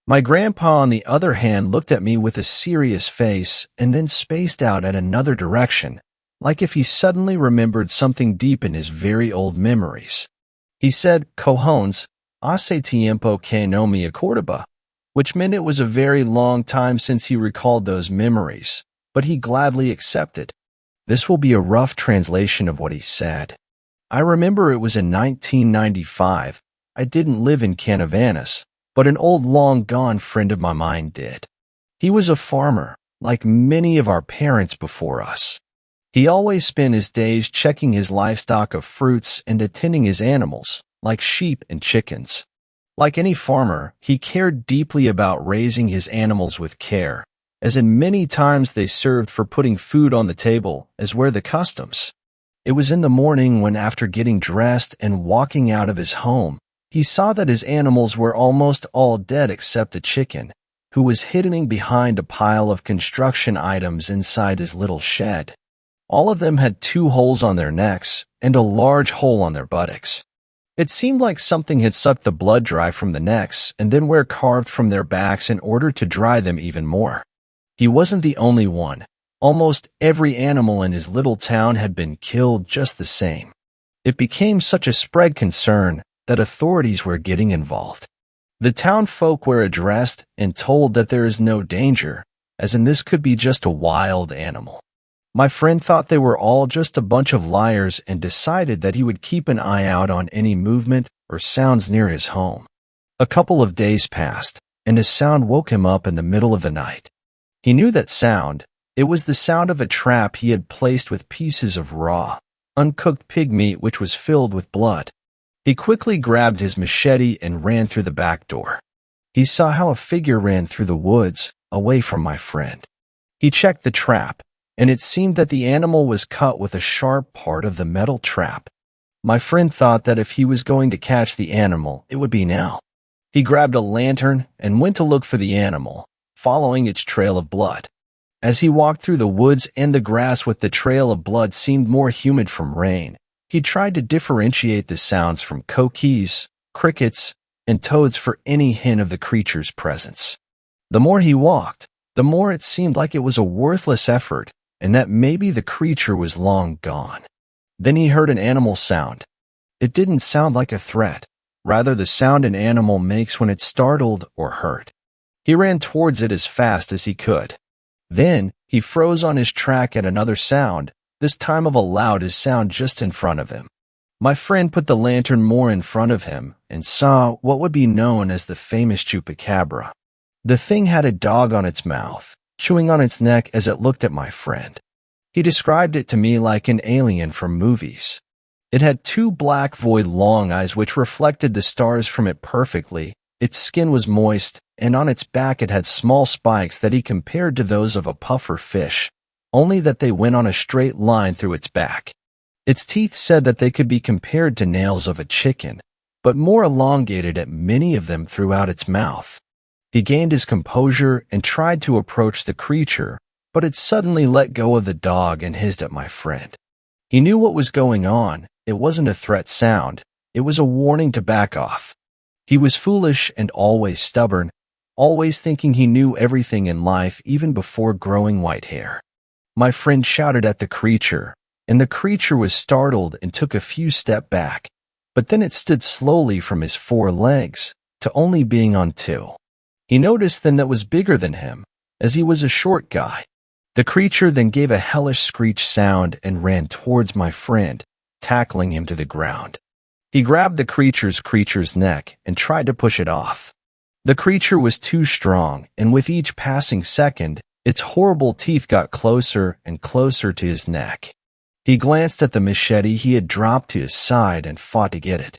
My grandpa, on the other hand, looked at me with a serious face and then spaced out at another direction, like if he suddenly remembered something deep in his very old memories. He said, "Cojones, hace tiempo que no me acordaba," which meant it was a very long time since he recalled those memories, but he gladly accepted. This will be a rough translation of what he said. I remember it was in 1995. I didn't live in Canavanas, but an old long-gone friend of mine did. He was a farmer, like many of our parents before us. He always spent his days checking his livestock of fruits and attending his animals, like sheep and chickens. Like any farmer, he cared deeply about raising his animals with care, as in many times they served for putting food on the table, as were the customs. It was in the morning when, after getting dressed and walking out of his home, he saw that his animals were almost all dead except a chicken, who was hidden behind a pile of construction items inside his little shed. All of them had 2 holes on their necks and a large hole on their buttocks. It seemed like something had sucked the blood dry from the necks and then were carved from their backs in order to dry them even more. He wasn't the only one. Almost every animal in his little town had been killed just the same. It became such a spread concern that authorities were getting involved. The town folk were addressed and told that there is no danger, as in this could be just a wild animal. My friend thought they were all just a bunch of liars and decided that he would keep an eye out on any movement or sounds near his home. A couple of days passed, and a sound woke him up in the middle of the night. He knew that sound. It was the sound of a trap he had placed with pieces of raw, uncooked pig meat which was filled with blood. He quickly grabbed his machete and ran through the back door. He saw how a figure ran through the woods, away from my friend. He checked the trap, and it seemed that the animal was cut with a sharp part of the metal trap. My friend thought that if he was going to catch the animal, it would be now. He grabbed a lantern and went to look for the animal, following its trail of blood. As he walked through the woods and the grass with the trail of blood seemed more humid from rain, he tried to differentiate the sounds from coquis, crickets, and toads for any hint of the creature's presence. The more he walked, the more it seemed like it was a worthless effort, and that maybe the creature was long gone. Then he heard an animal sound. It didn't sound like a threat, rather the sound an animal makes when it's startled or hurt. He ran towards it as fast as he could. Then he froze on his track at another sound, this time of a loud sound just in front of him. My friend put the lantern more in front of him and saw what would be known as the famous Chupacabra. The thing had a dog on its mouth, chewing on its neck as it looked at my friend. He described it to me like an alien from movies. It had 2 black void long eyes which reflected the stars from it perfectly, Its skin was moist, and on its back it had small spikes that he compared to those of a puffer fish, only that they went on a straight line through its back. Its teeth said that they could be compared to nails of a chicken, but more elongated at many of them throughout its mouth. He gained his composure and tried to approach the creature, but it suddenly let go of the dog and hissed at my friend. He knew what was going on. It wasn't a threat sound. It was a warning to back off. He was foolish and always stubborn, always thinking he knew everything in life even before growing white hair. My friend shouted at the creature, and the creature was startled and took a few steps back, but then it stood slowly from his 4 legs to only being on 2. He noticed then that was bigger than him, as he was a short guy. The creature then gave a hellish screech sound and ran towards my friend, tackling him to the ground. He grabbed the creature's neck and tried to push it off. The creature was too strong, and with each passing second, its horrible teeth got closer and closer to his neck. He glanced at the machete he had dropped to his side and fought to get it.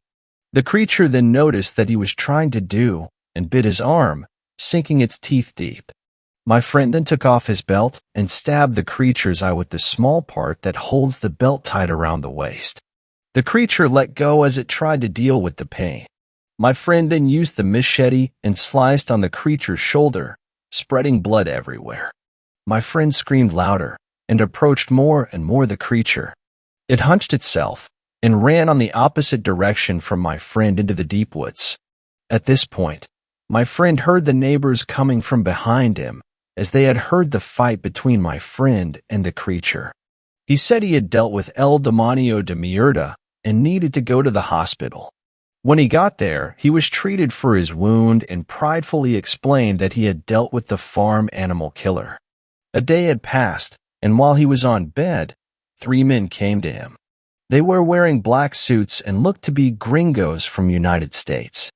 The creature then noticed that he was trying to do and bit his arm, sinking its teeth deep. My friend then took off his belt and stabbed the creature's eye with the small part that holds the belt tied around the waist. The creature let go as it tried to deal with the pain. My friend then used the machete and sliced on the creature's shoulder, spreading blood everywhere. My friend screamed louder and approached more and more the creature. It hunched itself and ran on the opposite direction from my friend into the deep woods. At this point, my friend heard the neighbors coming from behind him, as they had heard the fight between my friend and the creature. He said he had dealt with El Demonio de Mierda and needed to go to the hospital. When he got there, he was treated for his wound and pridefully explained that he had dealt with the farm animal killer. A day had passed, and while he was on bed, 3 men came to him. They were wearing black suits and looked to be gringos from United States.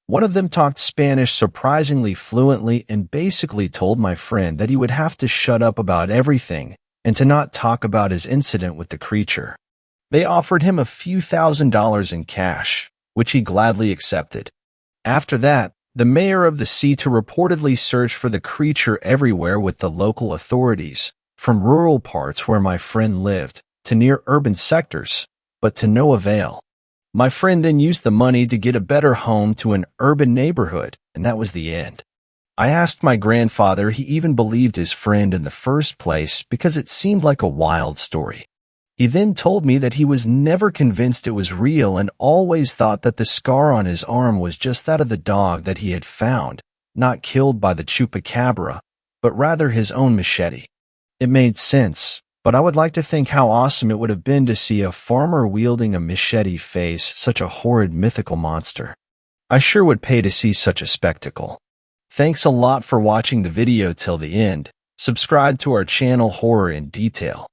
One of them talked Spanish surprisingly fluently and basically told my friend that he would have to shut up about everything and to not talk about his incident with the creature. They offered him a few $1,000s in cash, which he gladly accepted. After that, the mayor of the city reportedly searched for the creature everywhere with the local authorities, from rural parts where my friend lived to near urban sectors, but to no avail. My friend then used the money to get a better home to an urban neighborhood, and that was the end. I asked my grandfather he even believed his friend in the first place because it seemed like a wild story. He then told me that he was never convinced it was real and always thought that the scar on his arm was just that of the dog that he had found, not killed by the chupacabra, but rather his own machete. It made sense, but I would like to think how awesome it would have been to see a farmer wielding a machete face such a horrid mythical monster. I sure would pay to see such a spectacle. Thanks a lot for watching the video till the end. Subscribe to our channel Horror in Detail.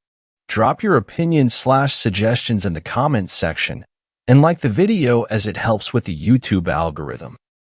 Drop your opinions/suggestions in the comments section, and like the video as it helps with the YouTube algorithm.